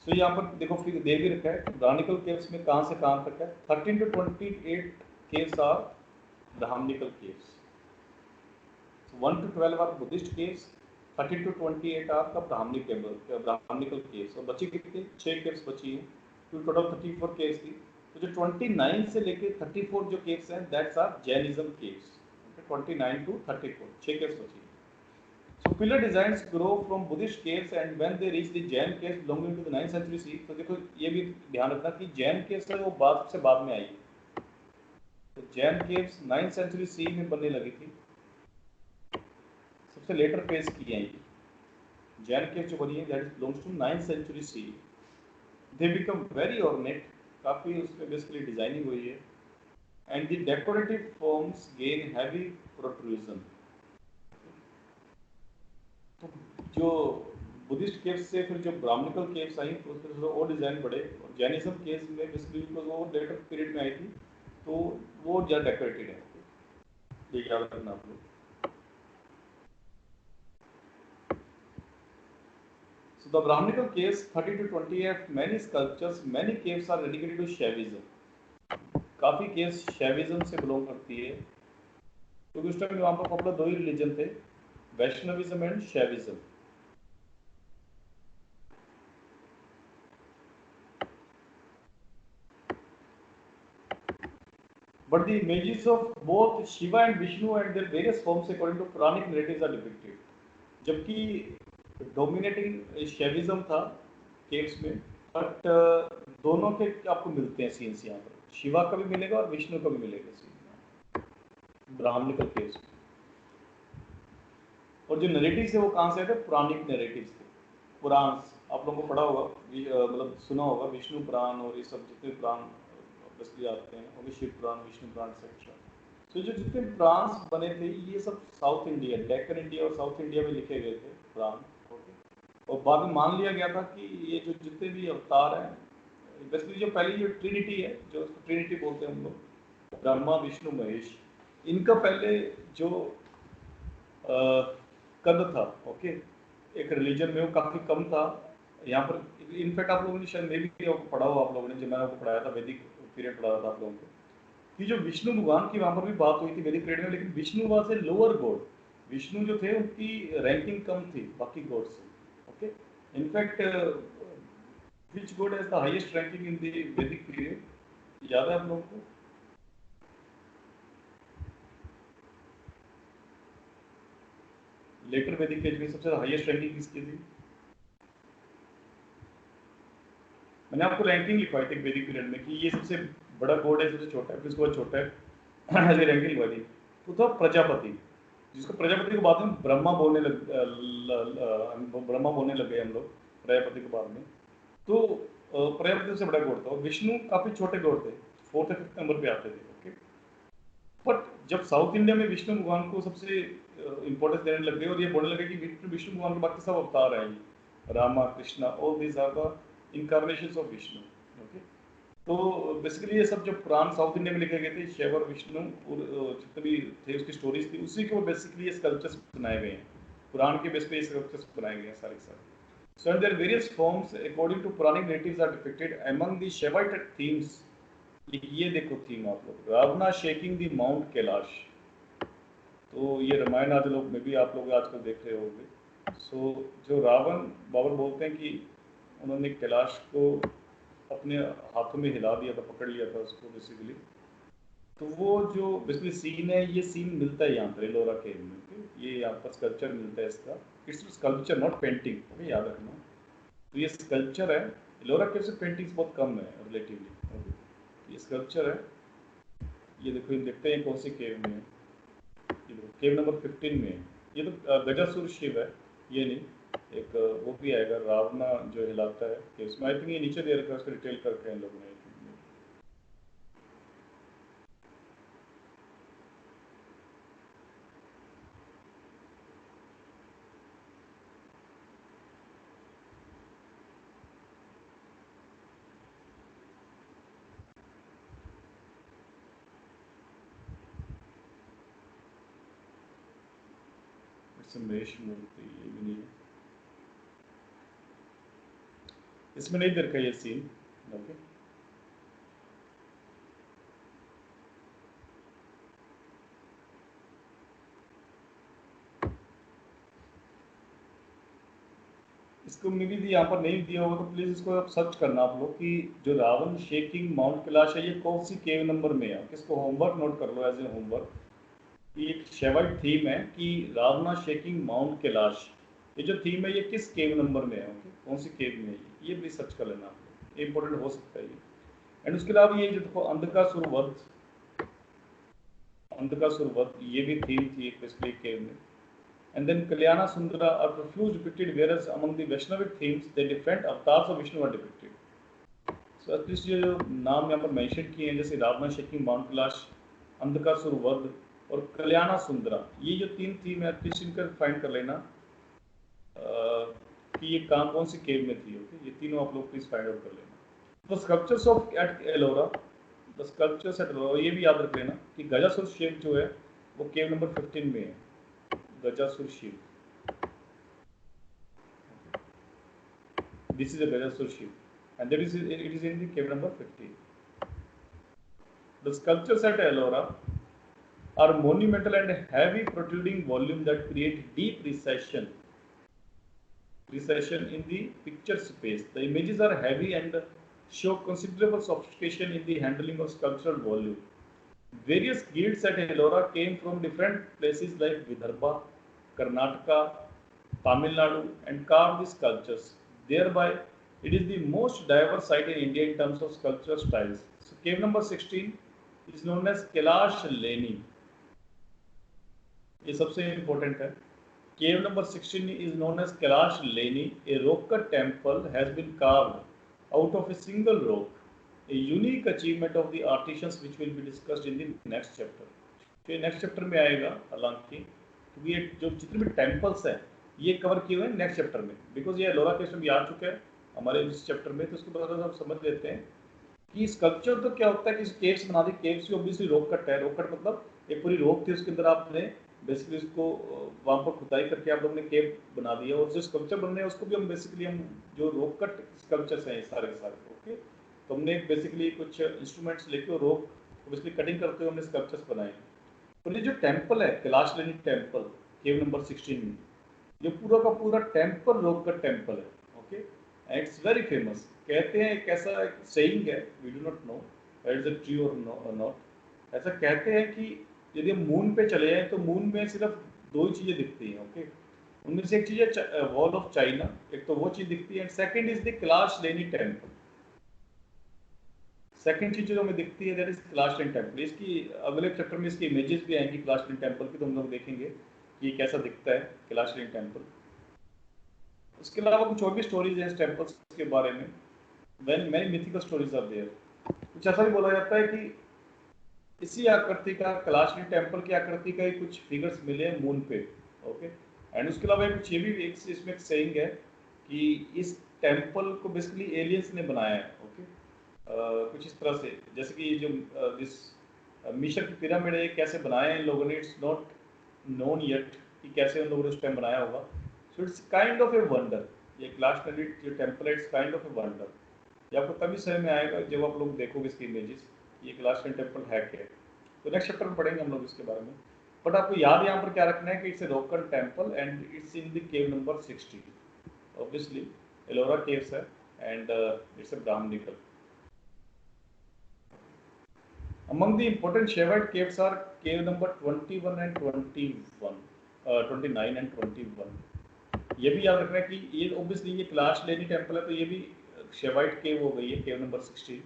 So यहाँ पर देखो फिर दे भी रखा है ब्राह्मणिकल केव्स में कहाँ से कहाँ तक है, 13 to 28 caves are brahmanical caves. 1 to 12 are Buddhist caves, 13 to 28 are the brahmanical caves. और बची कितनी, 6 केव्स बची हैं, तो टोटल 34 केव्स थी। तो जो 29 से लेके 34 जो केव्स हैं that's are Jainism caves. 29 to 34 6 caves बची हैं। So pillar designs grow from Buddhist caves and when they reach the Jain caves belonging to the 9th century CE, तो देखो ये भी ध्यान रखना कि जैन केव्स है वो बाद से बाद में आई। तो Jain caves 9th century CE में बनने लगी थी, सबसे लेटर फेज की है ये। जैन केव्स जो बनी है that is belongs to 9th century CE। They become very ornate, काफी उसमें बेसिकली डिजाइनिंग हुई है। And the decorative forms gain heavy protrusion। तो जो बुद्धिस्ट केव्स से फिर जो ब्राह्मणिकल केव्स आई तो उसमें थोड़ा और डिजाइन बढ़े। और जैनिज्म केव्स में बेसिकली बिकॉज वो लेटर पीरियड में आई थी तो वो ज़्यादा डेकोरेटेड है, ये याद रखना आप लोग। So the Brahminical caves 30 to 20 have many sculptures, many caves are dedicated to Shaivism। काफी केव्स शैविज्म से बिलोंग करती है क्योंकि उस टाइम वहाँ पर पॉपुलर दो ही रिलीजन थे, Vaishnavism and Shaivism. But the images of both Shiva and Vishnu and their various forms according to Puranic narratives are depicted। जबकि डोमिनेटिंग शैविज्म था केव्स में, बट दोनों के आपको मिलते हैं सीन्स यहाँ पर, शिवा का भी मिलेगा और विष्णु का भी मिलेगा सीन ब्राह्मणिकल केव्स में। और जो नरेटिव्स है वो कहाँ से आए थे, पुराणिक नरेटिव्स थे, पुराण। आप लोगों को पढ़ा होगा, मतलब सुना होगा विष्णु पुराण और ये सब जितने पुराण ऑब्वियसली आते हैं, वो भी शिव पुराण, विष्णु पुराण एक्सेट्रा। तो जो जितने पुराण बने थे ये सब साउथ इंडिया, डेक्कन इंडिया और साउथ इंडिया में लिखे गए थे पुराण। और बाद में मान लिया गया था कि ये जो जितने भी अवतार हैं, बेसिकली जो पहली जो ट्रिनिटी है, जो ट्रिनिटी बोलते हैं हम लोग, ब्रह्मा विष्णु महेश, इनका पहले जो कद था, ओके, एक रिलीजन में वो काफी कम था। यहाँ पर इनफैक्ट आप लोगों ने शायद मे भी पढ़ा हो, आप लोगों ने, जब मैंने आपको पढ़ाया था वैदिक पीरियड पढ़ाया था आप लोगों को, कि जो विष्णु भगवान की वहां पर भी बात हुई थी वैदिक पीरियड में, लेकिन Vishnu was a lower God. Vishnu जो थे उनकी रैंकिंग कम थी बाकी गॉड से, okay. In fact which God has the highest ranking in the वैदिक पीरियड, याद है आप लोगों को? लेटर वैदिक एज में सबसे हाईएस्ट रैंकिंग किसकी थी? मैंने आपको रैंकिंग लिखवाई थी वैदिक पीरियड में कि ये सबसे बड़ा गॉड है, सबसे छोटा है, फिर उसके बाद छोटा है, ऐसे रैंकिंग लिखवाई थी। तो था प्रजापति, जिसको प्रजापति को बाद में ब्रह्मा बोलने लग गए हम लोग प्रजापति को बाद में। तो प्रजापति से बड़ा गॉड था और विष्णु काफी छोटे गॉड थे, 4th या 5th नंबर पे आते थे, ओके। बट जब साउथ इंडिया में विष्णु भगवान को सबसे इंपॉर्टेंस देने लग गए और ये बोलने लगे कि विष्णु भगवान के बाकी सब अवतार हैं, Rama Krishna, all these are the incarnations of Vishnu, okay. तो बेसिकली ये सब जो पुराण साउथ इंडिया में लिखे गए थे, शिव और विष्णु और जितने भी थे उसकी स्टोरीज थी, उसी के वो बेसिकली ये स्कल्पचर्स बनाए गए हैं, पुराण के बेस पे ये स्कल्पचर्स बनाए गए हैं सारे के सारे। So and their various forms according to Puranic narratives are depicted among the Shaivite themes। ये देखो थीम आप लोग, रावणा शेकिंग द माउंट कैलाश। तो ये रामायण आदि लोग में भी आप लोग आजकल देख रहे होंगे। सो जो रावण बाबर बोलते हैं कि उन्होंने कैलाश को अपने हाथों में हिला दिया था, पकड़ लिया था उसको बेसिकली। तो वो जो बेसिकली सीन है, ये सीन मिलता है यहाँ पर एलोरा केव में, ये यहाँ पर स्कल्पचर मिलता है इसका। It's sculpture not painting, okay, याद रखना। तो ये स्कल्पचर है, एलोरा केव से पेंटिंग्स बहुत कम है रिलेटिवली, ओके। ये स्कल्पचर है, ये देखो, ये देखते हैं कौन सी केव में है, ये देखो केव नंबर 15 में है। ये तो गजासुर शिव है, ये नहीं, एक वो भी आएगा रावणा जो हिलाता है केव्स में। आई थिंक ये नीचे दे रखा है, उसको डिटेल करके इन लोगों ने। सुमेश मूर्ति, ये भी नहीं है, इसमें नहीं दे रखा ये सीन। ओके, इसको मे भी यहाँ पर नहीं दिया होगा तो प्लीज इसको आप सर्च करना आप लोग कि जो रावण शेकिंग माउंट कैलाश है ये कौन सी केव नंबर में है। किसको होमवर्क नोट कर लो एज ए होमवर्क, ये एक शेवाइट थीम है कि रावणा शेकिंग माउंट कैलाश, ये जो थीम है ये किस केव नंबर में है, ओके, कौन सी केव में है ये प्लीज सर्च कर लेना आप लोग, ये इंपॉर्टेंट हो सकता है ये। एंड उसके अलावा ये जो देखो अंधकासुर वध, अंधकासुर वध ये भी थीम थी एक बेसिकली केव में। And then Kalyana Sundara are profusely depicted, whereas among the Vaishnavic themes, the different avatars of Vishnu are depicted. So at least ये जो नाम यहाँ पर मेंशन किए हैं जैसे रावणा शेकिंग माउंट कैलाश, अंधकासुर वध और कल्याणा सुंदरा, ये जो तीन थीम है एटलीस्ट इनका फाइंड कर लेना कि ये कहाँ कौन सी केव में थी। ओके, ये तीनों आप लोग प्लीज फाइंड आउट कर लेना। The sculptures of at Ellora, the sculptures at Ellora ये भी याद रख लेना कि गजासुर शिव जो है वो केव नंबर 15 में है, Gajasur Shiv, this is a Gajasur Shiv and that is it is in the cave number 50. The sculptures at Ellora are monumental and heavy protruding volume that create deep recession in the picture space. The images are heavy and show considerable sophistication in the handling of sculptural volume. Various guilds at Ellora came from different places like Vidarbha, Karnataka, Tamil Nadu and carved the sculptures. Thereby, it is the most diverse site in India in terms of sculptural styles. So, cave number 16 is known as Kailash Leni. ये सबसे important है. Cave number 16 is known as Kailash Leni. A rock-cut temple has been carved out of a single rock. A unique achievement of the artisans, which will be discussed in the next chapter. तो next chapter में आएगा हालांकि क्योंकि ये जो जितने भी temples हैं ये कवर किए हुए हैं नेक्स्ट चैप्टर में, बिकॉज ये एलोरा केव्स में भी आ चुका है हमारे इस चैप्टर में, तो उसके बाद हम समझ लेते हैं कि स्कल्पचर तो क्या होता है कि केव्स बना दी, केव्स की ऑब्वियसली रॉक कट है, रॉक कट मतलब एक पूरी रॉक थी उसके अंदर आपने बेसिकली उसको वहाँ पर खुदाई करके आप लोगों ने केव बना दिया, और जो स्कल्पचर बन रहे हैं उसको भी हम बेसिकली हम जो रॉक कट स्कल्पचर्स हैं सारे के सारे, ओके, तो हमने बेसिकली कुछ इंस्ट्रूमेंट्स लेके रॉक बेसिकली कटिंग करते हुए हमने स्कल्पचर्स बनाए। तो ये जो टेम्पल है कैलाश लेनी टेम्पल केव नंबर 16 में, ये पूरा का पूरा टेम्पल रॉक का टेम्पल है, ओके, इट्स वेरी फेमस। कहते हैं एक ऐसा सेइंग है, we do not know it's a true और नॉट, ऐसा कहते हैं कि यदि हम मून पे चले जाएं तो मून में सिर्फ दो ही चीज़ें दिखती हैं, ओके, उनमें से एक चीज़ है वॉल ऑफ चाइना, एक तो वो चीज़ दिखती है, and second is the Kailash लेनी टेम्पल। सेकंड चीज़ जो हमें दिखती है दैट इज कैलाश लेनी टेम्पल। इसकी अगले चैप्टर में इसकी इमेजेस भी आएंगी कैलाश लेनी टेम्पल की, तो हम लोग देखेंगे कि ये कैसा दिखता है कैलाश लेनी टेम्पल। उसके अलावा कुछ और भी स्टोरीज हैं इस टेम्पल्स के बारे में, when many mythical stories are there. कुछ ऐसा भी बोला जाता है कि इसी आकृति का कैलाश लेनी टेम्पल की आकृति का ही कुछ फिगर्स मिले हैं मून पे, ओके, एंड उसके अलावा कुछ ये भी एक इसमें सेइंग है कि इस टेम्पल को बेसिकली एलियंस ने बनाया है, ओके, कुछ इस तरह से, जैसे कि जो दिस मिस्र की पिरामिड है कैसे बनाए हैं इन लोगों ने, इट्स नॉट नोन येट कि कैसे उन लोगों ने उस टाइम बनाया होगा। So it's kind of a wonder, ये कैलाश लेनी जो टेम्पल है it's kind of a wonder. ये आपको तभी समझ में आएगा जब आप लोग देखोगे इसकी इमेजेस, ये कैलाश लेनी टेम्पल है क्या। तो नेक्स्ट चैप्टर में पढ़ेंगे हम लोग इसके बारे में, बट आपको याद यहाँ पर क्या रखना है कि it's a rock cut temple and it's in the cave number 60, obviously Ellora caves है and it's a Brahmanical. Among the important Shaivite caves are cave number 21 and 21, 29 and 21. ये भी याद रखना है कि ये ऑब्वियसली ये कैलाश लेनी टेम्पल है तो ये भी शेवाइट केव हो गई है, केव नंबर 60।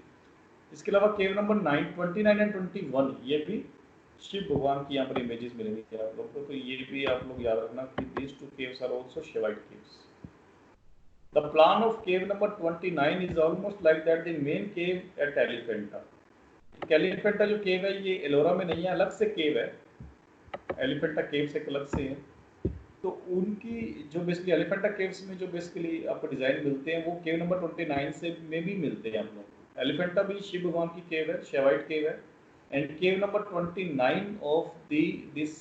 इसके अलावा केव नंबर 9, 29 एंड 21 ये भी शिव भगवान की यहाँ पर इमेजेस मिलेंगी आप लोग को, तो ये भी आप लोग याद रखना कि these two caves are also Shaivite caves. The plan of cave number 29 is almost like that the main cave at Elephanta. Elephanta जो केव है ये एलोरा में नहीं है, अलग से केव है, एलिफेंटा केव से अलग से है। तो उनकी जो बेसिकली एलिफेंटा केव्स में जो बेसिकली आपको डिजाइन मिलते हैं वो केव नंबर 29 से में भी मिलते हैं आप लोग। एलिफेंटा भी शिव भगवान की केव है, शेवाइट केव है, and cave number 29 of this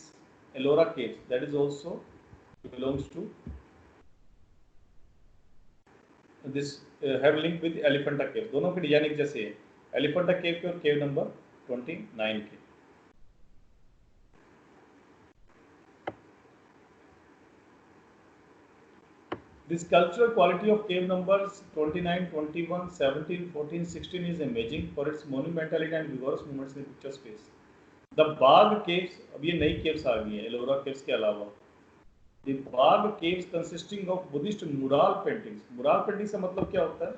Ellora caves that is also belongs to this have link with Elephanta cave. दोनों के डिजाइन एक जैसे है, एलिफेंटा केव के और केव नंबर 29 के. This cultural quality of cave numbers 29, 21, 17, 14, 16 is amazing for its monumentality and vigorous movements in the picture space. The Bagh caves, अब ये नई caves आ गई हैं एलोरा caves के अलावा. The Bagh caves consisting of Buddhist mural paintings. Mural painting से मतलब क्या होता है?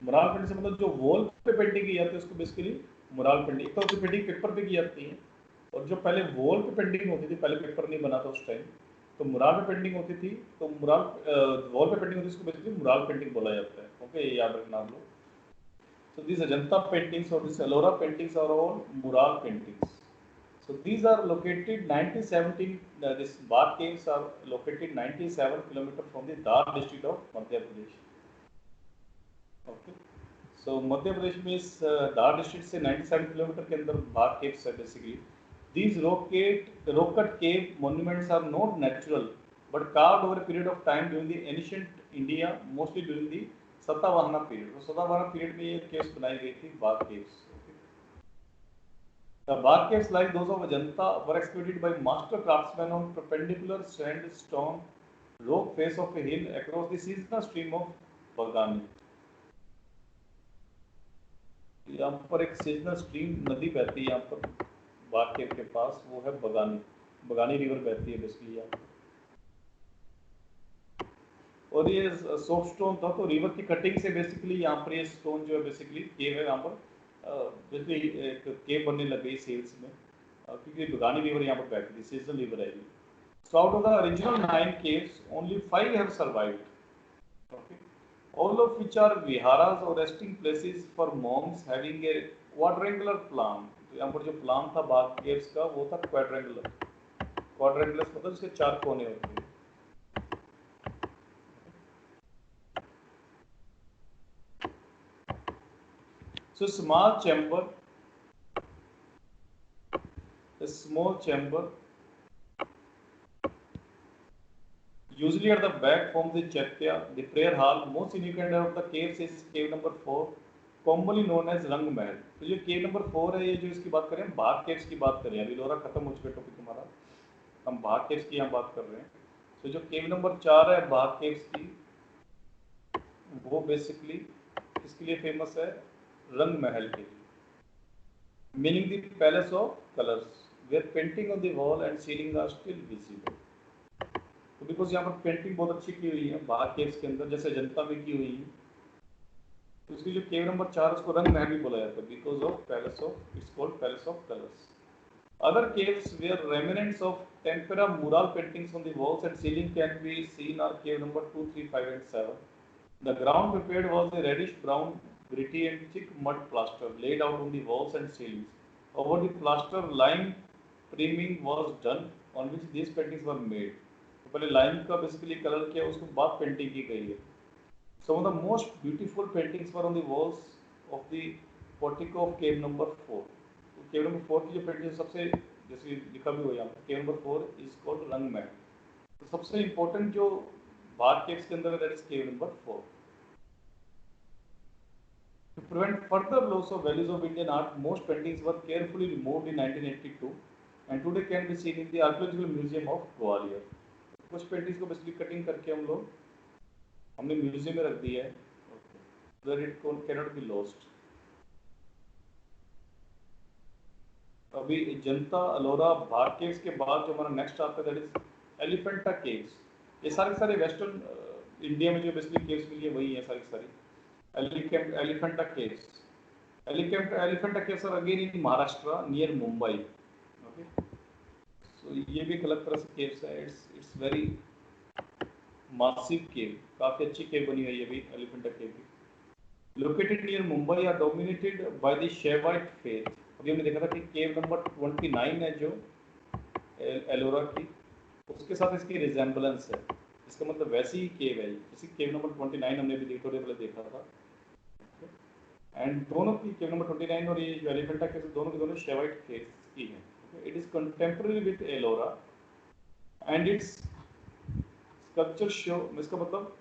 Mural painting से मतलब जो wall पे painting की जाती है उसको basically mural painting. एक तो उसकी painting पेपर पे की जाती है और जो पहले wall पे painting होती थी, पहले पेपर नहीं बना था उस टाइम, तो मुराल पे पेंटिंग होती थी, तो मुराल वॉल पे पेंटिंग होती थी, उसको बेसिकली मुराल पेंटिंग बोला जाता है. ओके, ये याद रखना आप लोग. So these Ajanta paintings or these Ellora paintings are all mural paintings. So these are located 97. This Bagh caves are located 97 kilometers from the Dar district of Madhya Pradesh. Okay. So Madhya Pradesh में इस Dar district से 97 kilometre के अंदर Bagh caves है basically. These rock-cut cave monuments are not natural, but carved over a period of time during the ancient India, mostly during the Satavahana period. तो Satavahana period में ये caves बनाई गई थी, Bagh caves. Okay. The Bagh caves, like those of Ajanta, were excavated by master craftsmen on perpendicular sandstone rock face of a hill across the seasonal stream of Bagani. यहाँ पर एक seasonal stream नदी बहती है यहाँ पर बाघ केव के पास, वो है बगानी रिवर बहती है बेसिकली यहाँ. और ये सॉफ्ट स्टोन था, तो रिवर की कटिंग से बेसिकली यहाँ पर ये स्टोन जो है बेसिकली केव है यहाँ पर बेसिकली एक केव बनने लग गई सेल्स में, क्योंकि बगानी रिवर यहाँ पर बहती थी, सीजनल रिवर है. So out of the original 9 caves, only 5 have survived. Okay. All of which are viharas or resting places for monks having a quadrangular plan. तो यहाँ पर जो प्लान था बाघ केव्स का वो था क्वाड्रेंगुलर. क्वाड्रेंगुलर मतलब इसके 4 कोने होते हैं. So small chamber usually at the back forms the chaitya, the prayer hall. Most significant of the caves is cave number 4, commonly known as रंग महल. तो जो केव नंबर 4 है, ये जो इसकी बात करें, बाघ केव्स की बात करें, अभी लोरा खत्म हो चुका टॉपिक हमारा, हम बाघ केव्स की यहाँ बात कर रहे हैं. तो जो केव नंबर 4 है बाघ केव्स की, वो बेसिकली किसके लिए फेमस है? रंग महल के लिए. Meaning the palace of colours, where painting on the wall and ceiling are still visible. तो बिकॉज यहाँ पर पेंटिंग बहुत अच्छी की हुई है बाघ केव्स के अंदर, जैसे जनता में की हुई है, तो इसकी जो केव नंबर 4 उसको रंग महल भी बोला जाता है, because of palace of, it's called palace of colours. Other caves where remnants of tempera mural paintings on the walls and ceiling can be seen are cave number 2, 3, 5 and 7. The ground prepared was a reddish brown, gritty and thick mud plaster laid out on the walls and ceilings. Over the plaster, lime priming was done on which these paintings were made. तो पहले lime का basically colour किया, उसके बाद painting की गई है. Some of the most beautiful paintings were on the walls of the portico of cave number 4. तो cave number 4 की जो पेंटिंग सबसे, जैसे लिखा भी हो यहाँ पर, cave number 4 is called रंग महल. तो सबसे इम्पोर्टेंट जो बाघ केव्स के अंदर है, that is cave number 4. To prevent further loss of values of Indian art, most paintings were carefully removed in 1982 and today can be seen in the Archaeological Museum of Gwalior. कुछ paintings को basically cutting करके हमने museum में रख दिया है, where it cannot be lost. अभी जनता, अलोरा, बाघ केव्स के बाद जो हमारा नेक्स्ट आता है, दैट इज एलिफेंटा केव्स. ये सारे वेस्टर्न इंडिया में जो बेसिकली केव्स मिली है वही है सारी. Elephanta caves. Elephanta caves are again in Maharashtra near Mumbai. Okay, so ये भी एक अलग तरह से केव्स है. इट्स वेरी मासिव केव, काफी अच्छी केव बनी हुई है अभी एलिफेंटा केव की. Located near Mumbai, are dominated by the Shaivite faith. अभी हमने देखा था कि केव नंबर 29 है जो एलोरा की, उसके साथ इसकी रिजेम्बलेंस है. इसका मतलब वैसी ही केव है, इसी केव नंबर 29 हमने भी थोड़ी पहले देखा था. एंड दोनों की, केव नंबर 29 और ये जो एलिफेंटा केव, दोनों के दोनों शेवाइट फेथ की हैं. It is contemporary with Ellora and it's sculpture show, इसका मतलब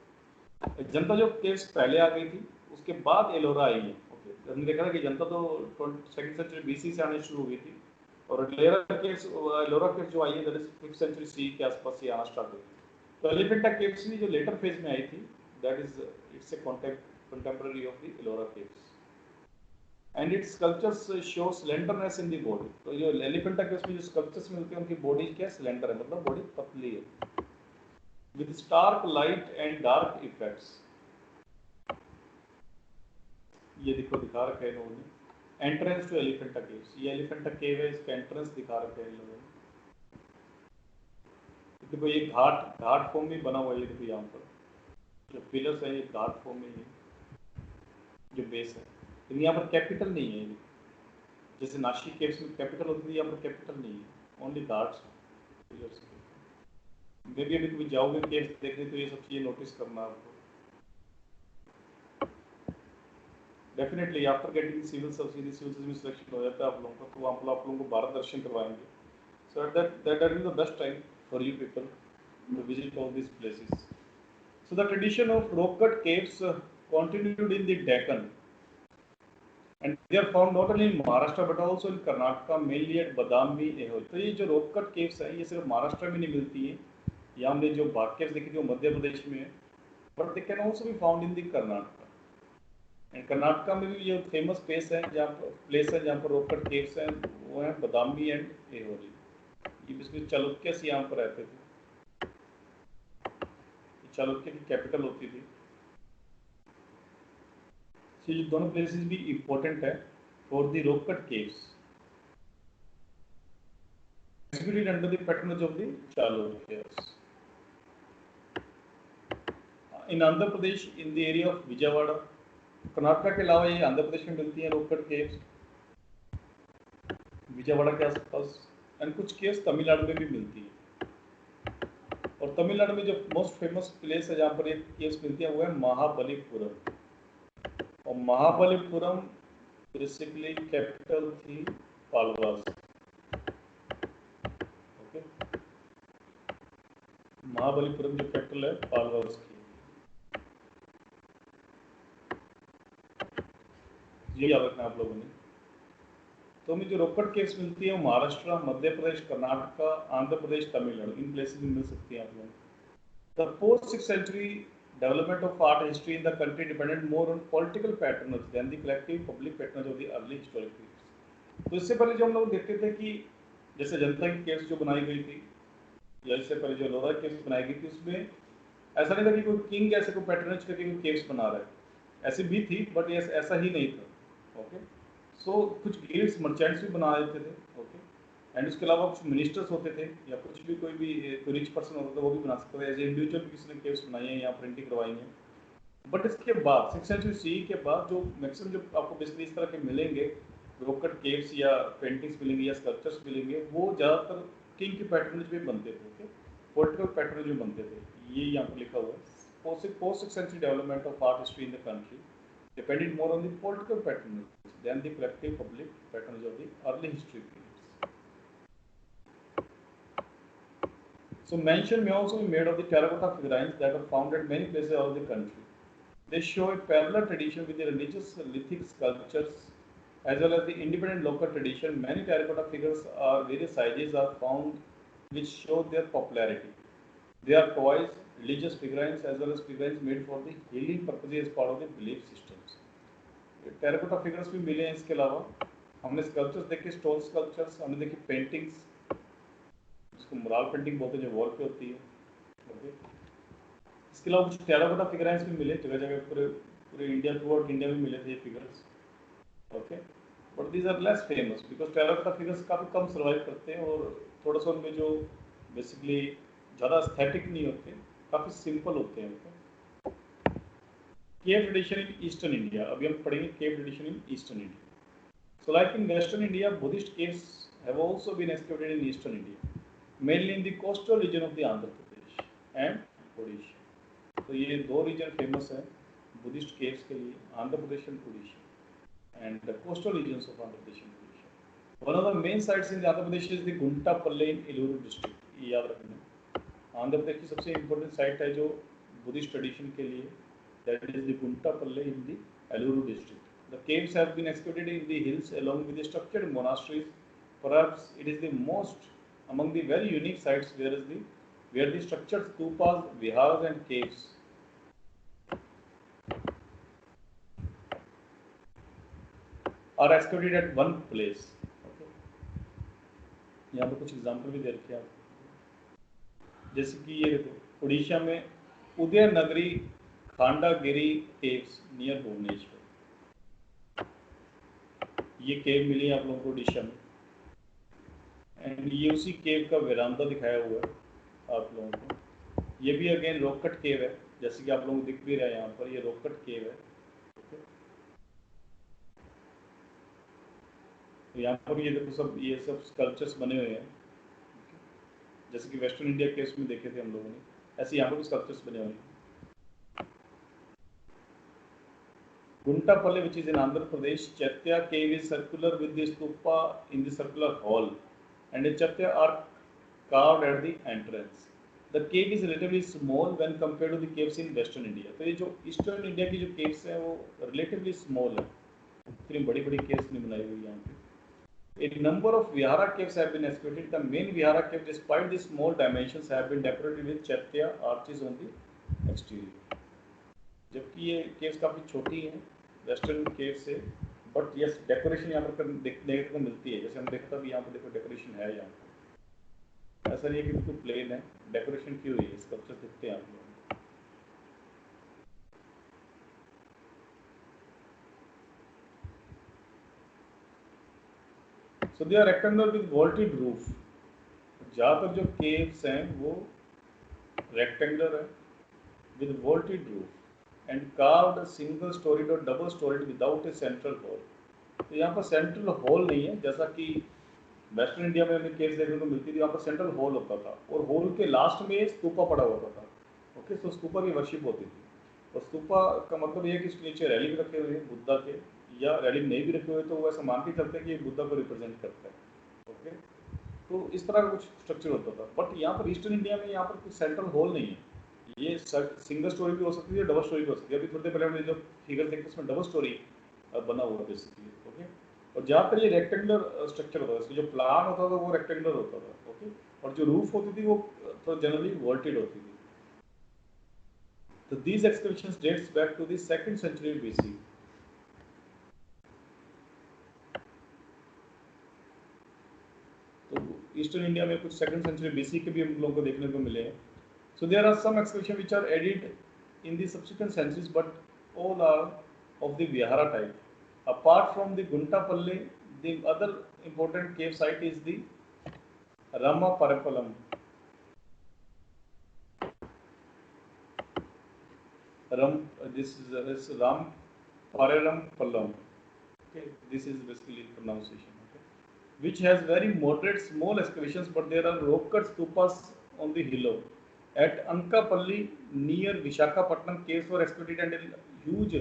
जनता जो केव्स पहले आ गई थी उसके बाद एलोरा आई है। ओके, हमने देखा था कि जनता तो 22nd सेंचुरी बीसी से आने शुरू हो गई थी और एलोरा केव्स जो आई है that is 5th century C के आसपास से आना स्टार्ट हुई। तो एलिफेंटा केव्स भी जो लेटर फेज में आई थी that is it's a contemporary of the Ellora caves and its sculptures show slenderness in the body। तो जो एलिफेंटा केव्स में जो स्कल्पचर्स मिलते हैं उनकी बॉडी क्या स्लेंडर है, मतलब बॉडी पतली है with stark light and dark effects। ये देखो दिखा रखा है इन्होंने एंट्रेंस टू एलिफेंटा केव्स, ये एलिफेंटा केव है, इसका एंट्रेंस दिखा रखा है इन लोगों ने। देखो ये घाट फॉर्म में बना हुआ है, ये देखो यहाँ पर जो पिलर्स है ये घाट फॉर्म में है, जो बेस है, लेकिन यहाँ पर कैपिटल नहीं है। जैसे नासिक केव्स में कैपिटल होती थी, यहाँ पर कैपिटल नहीं है, ओनली घाट्स पिलर्स। मे भी अभी कभी जाओगे केव्स देखने तो ये सब चीजें नोटिस करना आपको। Definitely after getting civil service में सिलेक्शन हो जाता है आप लोगों का, तो आप लोगों को भारत दर्शन करवाएंगे। So that is the best time for you people to visit all these places। So the tradition of rock cut caves continued in the Deccan and they are found not only in Maharashtra but also in Karnataka, mainly at Badami, Ehol। तो ये जो rock cut caves है ये सिर्फ महाराष्ट्र में नहीं मिलती है, यहाँ हमने जो बाग केव्स देखी थी वो मध्य प्रदेश में है, but they can also be found in the Karnataka। And Karnataka में भी ये फेमस प्लेस है जहाँ पर rock cut caves हैं, वो है बदामी एंड एहोली। ये बेसिकली चालुक्यस यहाँ पर रहते थे, चालुक्य की कैपिटल होती थी। ये दोनों प्लेसेस भी इम्पोर्टेंट है for the rock cut caves executed under the patronage of the Chalukyas। In Andhra Pradesh, in the area of Vijayawada, Karnataka के अलावा ये आंध्र प्रदेश में मिलती हैं रॉक कट केव्स, विजयवाड़ा के आसपास, एंड कुछ केव्स तमिलनाडु में भी मिलती है। और तमिलनाडु में जो मोस्ट फेमस प्लेस है जहाँ पर एक केव्स मिलती है वो है महाबलीपुरम। और महाबलीपुरम बेसिकली कैपिटल थी पालवास। ओके, महाबलीपुरम जो कैपिटल है पालवास की, ये याद रखना आप लोगों ने। तो हमें जो रॉक कट केव्स मिलती है वो महाराष्ट्र, मध्य प्रदेश, कर्नाटका, आंध्र प्रदेश, तमिलनाडु, इन प्लेसेस में मिल सकती हैं आप लोगों। The post 6th century development of art history in the country depended more on political patterns than the collective public patterns of the early historic periods. तो इससे पहले जो हम लोग देखते थे कि जैसे जनता की केव्स जो बनाई गई थी या इससे पहले जो लोरा केव्स बनाई गई थी, उसमें ऐसा नहीं था कि कोई किंग ऐसे कोई पैटर्नेज करके कोई केव्स बना रहा है, ऐसी भी थी बट ये ऐसा ही नहीं था। ओके, सो कुछ गिल्ड्स मर्चेंट्स भी बना देते थे। ओके, एंड उसके अलावा कुछ मिनिस्टर्स होते थे या कुछ भी कोई रिच पर्सन होता था वो भी बना सकते थे, एज ए इंडिविजुअल भी किसी ने केव्स बनाई हैं या प्रिंटिंग करवाई हैं। बट इसके बाद 6th सेंचुरी सी के बाद जो मैक्सिमम जो आपको बेसिकली इस तरह के मिलेंगे रॉक कट केव्स या पेंटिंग्स मिलेंगे या स्कल्पचर्स मिलेंगे, वो ज़्यादातर किंग के पैटर्नेज में बनते थे। ओके, पॉलिटिकल पैटर्नेज में बनते थे, ये यहाँ पर लिखा हुआ है। Post 6th century development of art history in the country depended more on the political patronage than the collective public patronage of the early history periods. So mention may also be made of the terracotta figurines that are found at many places all over the country. They show a parallel tradition with the religious lithic sculptures as well as the independent local tradition. Many terracotta figures are various sizes are found which show their popularity. They are toys, religious figurines as well as figurines made for the healing purposes as part of the belief systems। Terracotta figures भी मिले हैं। इसके अलावा हमने sculptures देखे, stone sculptures, हमने देखी paintings, जिसको मुराल पेंटिंग बोलते हैं जो वॉल पे होती है। ओके, इसके अलावा कुछ टेराकोटा फिगराइंस भी मिले जगह जगह, पूरे इंडिया, थ्रू आउट इंडिया में मिले थे ये figures. Okay, but these are less famous because terracotta figures काफ़ी कम सर्वाइव करते हैं और थोड़ा सा उनमें जो बेसिकली ज़्यादा एस्थेटिक नहीं होते, काफ़ी सिंपल होते हैं। Okay, cave tradition in eastern India, अभी हम पढ़ेंगे cave tradition in eastern India. So like in western India, Buddhist caves have also been excavated in eastern India, mainly in the coastal region of the Andhra Pradesh and Odisha. तो ये दो region famous है Buddhist caves के लिए, Andhra Pradesh and Odisha, and the coastal regions of Andhra Pradesh and Odisha. One of the main sites in Andhra Pradesh is the Guntupalle in Eluru district, ये याद रखना। आंध्र प्रदेश की सबसे इम्पोर्टेंट साइट है जो बुद्धिस्ट ट्रेडिशन के लिए, that is the Guntupalle in the Eluru district. The caves have been excavated in the hills along with the structured monasteries. Perhaps it is the most among the very unique sites where the structured stupas, viharas and caves are excavated at one place. Okay. यहाँ पे कुछ example भी दे रखे हैं आप, जैसे कि ये देखो उड़ीसा में उदयनगरी खांडागिरी केव्स नियर भुवनेश्वर. ये केव मिली है आप लोगों को उड़ीसा में, एंड ये उसी केव का वेरांदा दिखाया हुआ है आप लोगों को. ये भी अगेन रॉक कट केव है, जैसे कि आप लोगों को दिख भी रहा है यहाँ पर, ये रॉक कट केव है. तो यहाँ पर ये देखो ये सब स्कल्पचर्स बने हुए हैं, जैसे कि वेस्टर्न इंडिया केव्स में देखे थे हम लोगों ने, ऐसे यहाँ पर भी स्कल्पचर्स बने हुए हैं. Guntapalli, which is in Andhra Pradesh, Chaitya cave is circular with the stupa in the circular hall, and a Chaitya are carved at the entrance. The cave is relatively small when compared to the caves in Western India. तो ये जो Eastern India की जो caves हैं वो relatively small है, इतनी बड़ी caves नहीं बनाई हुई यहाँ पे. A number of vihara caves have been excavated. The main vihara cave, despite the small dimensions, have been decorated with Chaitya arches on the exterior. जबकि ये caves काफी छोटी हैं वेस्टर्न केव से, बट यस डेकोरेशन यहाँ पर देखने को मिलती है. जैसे हम देखा था भी यहाँ पर देखो डेकोरेशन है, यहाँ पर ऐसा नहीं है कि बिल्कुल प्लेन है, डेकोरेशन की हुई है, स्कल्पचर दिखते हैं आप लोग. So they are rectangular with vaulted roof. ज़्यादातर जो केव्स हैं वो रेक्टेंगुलर है with vaulted roof and carved single storied or double storied without a central hall. तो यहाँ पर सेंट्रल हॉल नहीं है, जैसा कि वेस्टर्न इंडिया में हमें केव्स देखने को मिलती थी, यहाँ पर सेंट्रल हॉल होता था और हॉल के लास्ट में स्तूपा पड़ा होता था. ओके, तो स्तूपा की वर्शिप होती थी. और स्तूपा का मतलब ये है कि इसके नीचे रैली रखे हुए हैं बुद्धा के, या रैली नहीं भी रखे हुए तो वो ऐसा मान के चलते हैं कि ये बुद्धा को रिप्रेजेंट करता है. ओके, तो इस तरह का कुछ स्ट्रक्चर होता था. बट यहाँ पर ईस्टर्न इंडिया में यहाँ पर कुछ सेंट्रल हॉल नहीं है. ये सिंगल स्टोरी भी हो सकती है, डबल स्टोरी भी हो सकती है. अभी थोड़ी देर पहले हमने जो फिगर देखा उसमें डबल स्टोरी बना हुआ बेसिकली. ओके, और जहाँ पर ये रेक्टेंगुलर स्ट्रक्चर होता था, इसका जो प्लान होता था वो रेक्टेंगुलर होता था. ओके, और जो रूफ होती थी वो तो जनरली वॉल्टेड होती थी. तो these excavations dates back to the 2nd century BC. तो ईस्टर्न इंडिया में कुछ 2nd century BC के भी हम लोगों को देखने को मिले हैं. So there are some excavations which are added in the subsequent centuries, but all are of the vihara type. Apart from the Guntapalli, the other important cave site is the Ramaparapalam. This is Ramparapalam. Okay, this is basically pronunciation. Okay, which has very moderate small excavations, but there are rock cut stupas on the hillock. At Ankapalli near Vishakhapatnam, caves were excavated and a huge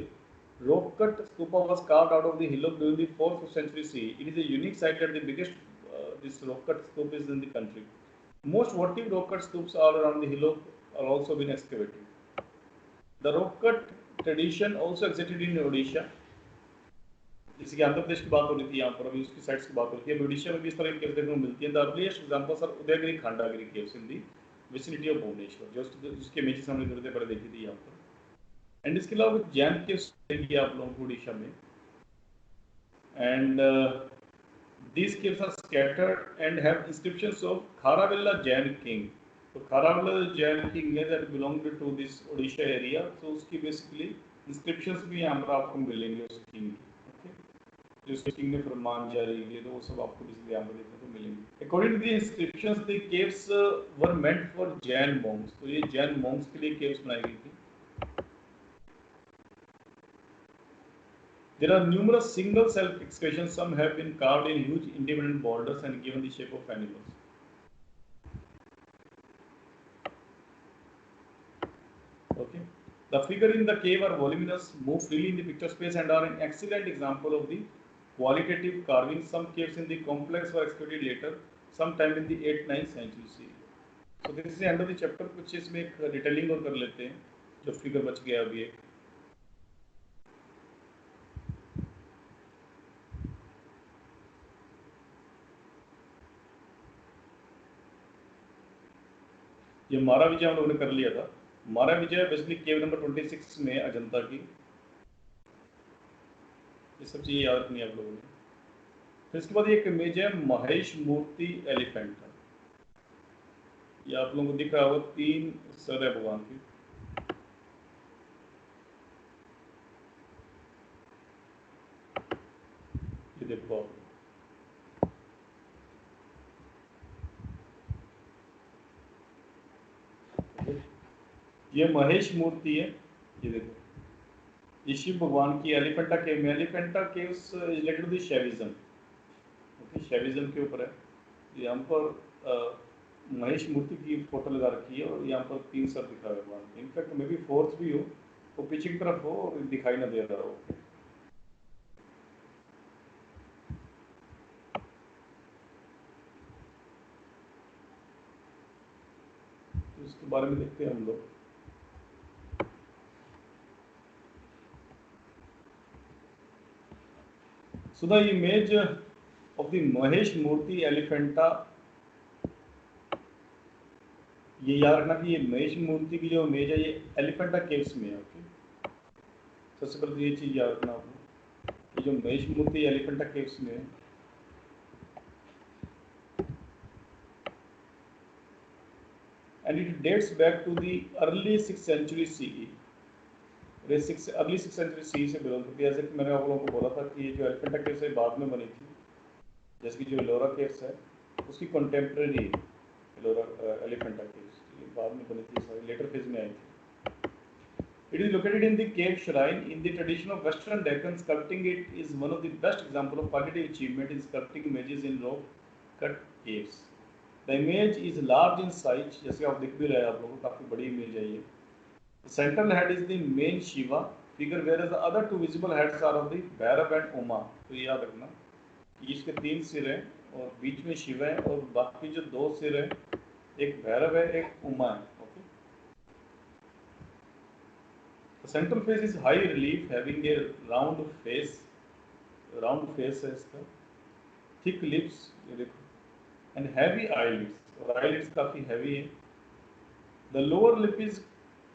rock-cut stupa was carved out of the hillock during the 4th century CE. It is a unique site and the biggest this rock-cut stupa is in the country. Most votive rock-cut stupas all around the hillock are also been excavated. The rock-cut tradition also existed in Odisha. जैसे कि आंध्र प्रदेश की बात हो रही थी यहाँ पर, अभी उसकी साइट्स की बात हो रही है. ओडिशा में भी इस तरह की केव्स देखने को मिलती है. The earliest examples are Udayagiri Khandagiri caves in the vicinity of Bhubaneswar, जिसके इमेजेस हमने थोड़ी देर पहले देखी थी यहाँ पर. एंड इसके अलावा कुछ जैन केव्स देखेंगे आप लोगों को उड़ीसा में. And these caves are scattered and have inscriptions of Kharavela Jain king. तो खारावेल्ला जैन किंग है that belong to this Odisha area. तो उसकी बेसिकली इंस्क्रिप्शंस भी यहाँ पर आपको मिलेंगे उस किंग की. जो किंग ने फरमान जारी किए, तो वो सब आपको बेसिकली यहाँ पर देखने को मिलेंगे. According to the inscriptions the caves were meant for Jain monks. तो ये जैन मॉन्क्स के लिए केव्स बनाई गई थी. There are numerous single cell excavations. Some have been carved in huge independent boulders and given the shape of animals. Okay. The figure in the cave are voluminous, move freely in the picture space, and are an excellent example of the qualitative carving. Some caves in the complex were excavated later, sometime in the 8th-9th century CE. So this is the end of the chapter. कुछ इसमें एक detailing और कर लेते हैं, जो figure बच गया अभी एक। ये मारा विजय हम लोगों ने कर लिया था। मारा विजय बेसिकली केव नंबर 26 में अजंता की, ये सब चीजें याद रखनी है आप लोगों ने। फिर इसके बाद एक इमेज है महेश मूर्ति एलिफेंट, ये आप लोगों को दिख रहा होगा, 3 सर है भगवान की। ये देखो आप, ये महेश मूर्ति है, ये देखो, ये शिव भगवान की एलिफेंटा केव में। Elephanta caves related to Shaivism, okay, Shaivism के ऊपर है। यहाँ पर महेश मूर्ति की फोटो लगा रखी है और यहाँ पर 3 सर दिखा है भगवान। इनफैक्ट मे बी 4th भी हो, वो पीछे की तरफ हो और दिखाई ना दे रहा हो। तो इसके बारे में देखते हैं हम लोग। So the image of the Mahesh Murthy Elephanta, ये याद रखना कि ये महेश मूर्ति की जो इमेज है ये एलिफेंटा केव्स में है। ओके, सबसे पहले तो ये चीज याद रखना आपको, ये जो महेश मूर्ति एलिफेंटा केव्स में है। And it dates back to the early 6th century CE। Early 6th century CE से बिलोंग करती है। जैसे कि मैंने आप लोगों को बोला था कि ये जो एलिफेंटा केव्स है बाद में बनी थी, जैसे कि जो एलोरा केव्स है उसकी कंटेम्प्रेरी एलोरा एलिफेंटा केव्स, ये बाद में बनी थी, सारी लेटर फेज में आई थी। It is located in the cave shrine in the tradition of Western Deccan sculpting. It is one of the best example of qualitative achievement in sculpting images in rock cut caves. The image is large in size, जैसे आप देख भी रहे हैं आप लोगों को, काफी बड़ी इमेज है ये। The central head is the main Shiva figure, whereas the other 2 visible heads are of the Bhairav and Uma। तो याद रखना कि इसके 3 सिर हैं और बीच में शिव है और बाकी जो 2 सिर हैं, एक भैरव है एक उमा है। Okay, the central face is high relief having a round face है इसका, thick lips, ये देखो, and heavy eyelids, और eyelids काफी heavy है। The lower lip is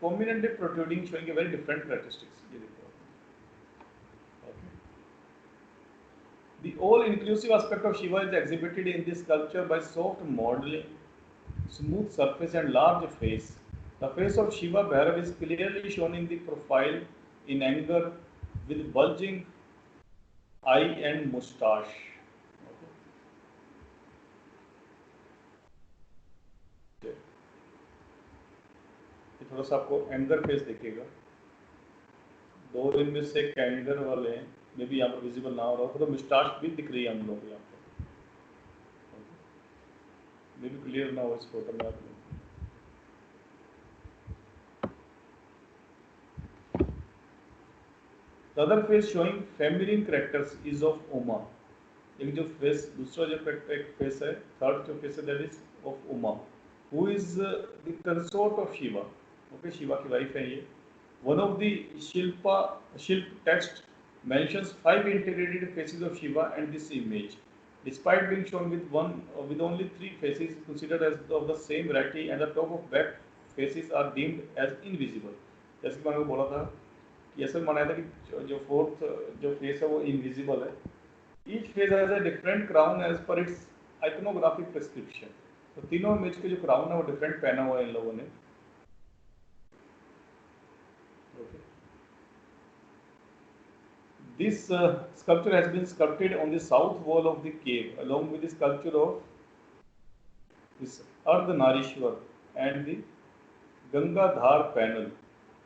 prominently protruding, showing a very different characteristics, ये देखो। Okay. The all-inclusive aspect of Shiva is exhibited in this sculpture by soft modeling, smooth surface and large face. The face of Shiva Bhairav is clearly shown in the profile in anger with bulging eye and moustache. Okay. थोड़ा सा आपको anger face दिखेगा, 2 दिन में से anger वाले हैं, मे भी यहाँ पर विजिबल ना हो रहा हो, तो मुस्टाश भी दिख रही है हम लोग को यहाँ पर, मे भी क्लियर ना हो इस फोटो में आप लोग। The other face showing feminine characters is of Uma। एक जो फेस, दूसरा जो फेस है, थर्ड जो फेस है, that is of Uma, who is the consort of Shiva। Okay, Shiva की वाइफ है ये। One of the Shilp text mentions 5 integrated faces of Shiva and this image, despite being shown with only 3 faces considered as of the same variety, and the top of back faces are deemed as invisible। जैसे कि मैंने बोला था कि ऐसा माना था कि जो 4th जो फेस है वो इनविजिबल है। Each face has a different crown as per its iconographic prescription। तो तीनों इमेज के जो क्राउन है वो डिफरेंट पहना हुआ है इन लोगों ने। This sculpture has been sculpted on the south wall of the cave, along with the sculpture of this Ardhanarishwar and the Gangadhar panel.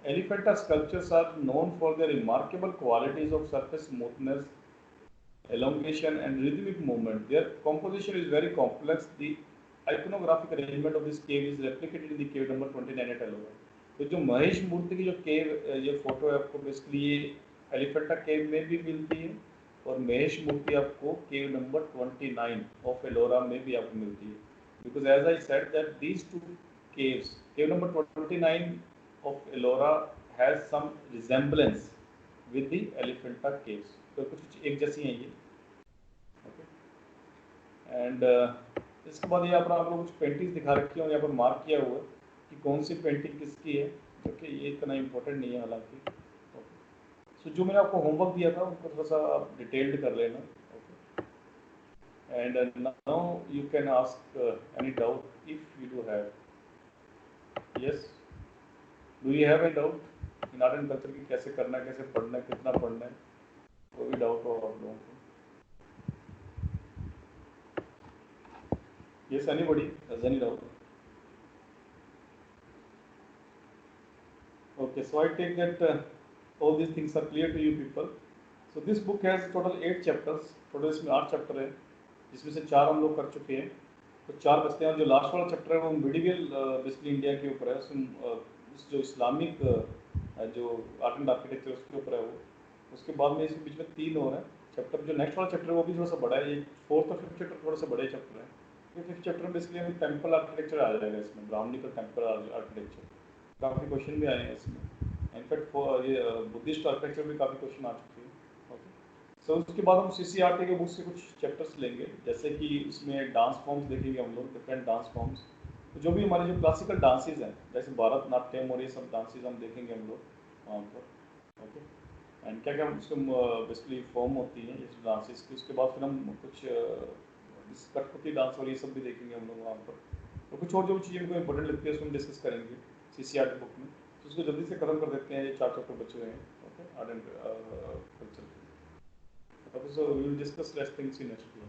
Elephanta sculptures are known for their remarkable qualities of surface smoothness, elongation, and rhythmic movement. Their composition is very complex. The iconographic arrangement of this cave is replicated in the cave number 29 at Ellora। तो जो महेश मूर्ति की जो केव, ये photo है आपको basically ये Elephanta cave में भी मिलती है और महेश मूर्ति आपको केव नंबर 29 ऑफ एलोरा में भी आपको मिलती है। Because as I said that these 2 caves. Cave number 29 of Ellora has some resemblance with the Elephanta caves. तो कुछ एक जैसी हैं ये. Okay. And इसके बाद यहाँ पर आप लोग कुछ पेंटिंग्स दिखा रखी हैं और यहाँ पर मार्क किया हुआ है कि कौन सी पेंटिंग किसकी है. ओके, ये इतना इम्पोर्टेंट नहीं है हालांकि. सो जो मैंने आपको होमवर्क दिया था उनको थोड़ा सा आप डिटेल्ड कर लेना. And now you can ask any doubt if you do have. Yes, do you have any doubt in art and culture की कैसे करना है, कैसे पढ़ना है, कितना पढ़ना है, कोई भी डाउट हो आप लोगों को? Yes, anybody has any doubt? Okay, so I take that all these things are clear to you people. So this book has total 8 chapters. Total इसमें 8 चैप्टर है, जिसमें से 4 हम लोग कर चुके हैं, तो 4 बचते हैं. जो लास्ट वाला चैप्टर है वो मिडिवल बेसिकली इंडिया के ऊपर है. उस जो इस्लामिक जो आर्ट एंड आर्किटेक्चर उसके ऊपर है वो. उसके बाद में इसके बीच में 3 और हैं चैप्टर. जो नेक्स्ट वाला चैप्टर है वो भी थोड़ा सा बड़ा है. ये 4th और 5th चैप्टर थोड़ा सा बड़े चैप्टर है. ये 5th चैप्टर में बेसिकली हमें टेम्पल आर्किटेक्चर आ जाएगा इसमें, ब्राह्मणिकल टेम्पल आर्किटेक्चर. काफ़ी क्वेश्चन भी आए हैं इसमें. इनफैक्ट ये बुद्धिस्ट आर्किटेक्चर भी काफ़ी क्वेश्चन आ चुके हैं. ओके, सो उसके बाद हम CCRT के बुक से कुछ चैप्टर्स लेंगे, जैसे कि इसमें डांस फॉर्म्स देखेंगे हम लोग, डिफरेंट डांस फॉर्म्स. तो जो भी हमारे जो क्लासिकल डांसेस हैं, जैसे भरतनाट्यम और ये सब डांसेस हम देखेंगे हम लोग वहाँ पर. ओके, एंड क्या क्या उसके बेसिकली फॉर्म होती हैं ये डांसेस की. उसके बाद फिर हम कुछ कठपुतली डांस और ये सब भी देखेंगे हम लोग वहाँ पर. तो कुछ और जो चीज़ें हमको इंपॉर्टेंट लगती है उसको हम डिस्कस करेंगे CCRT बुक में. तो उसको जल्दी से खत्म कर देते हैं. ये 4 चैप्टर बचे हुए हैं. Okay, art and culture. Okay, so we will discuss less things in next class.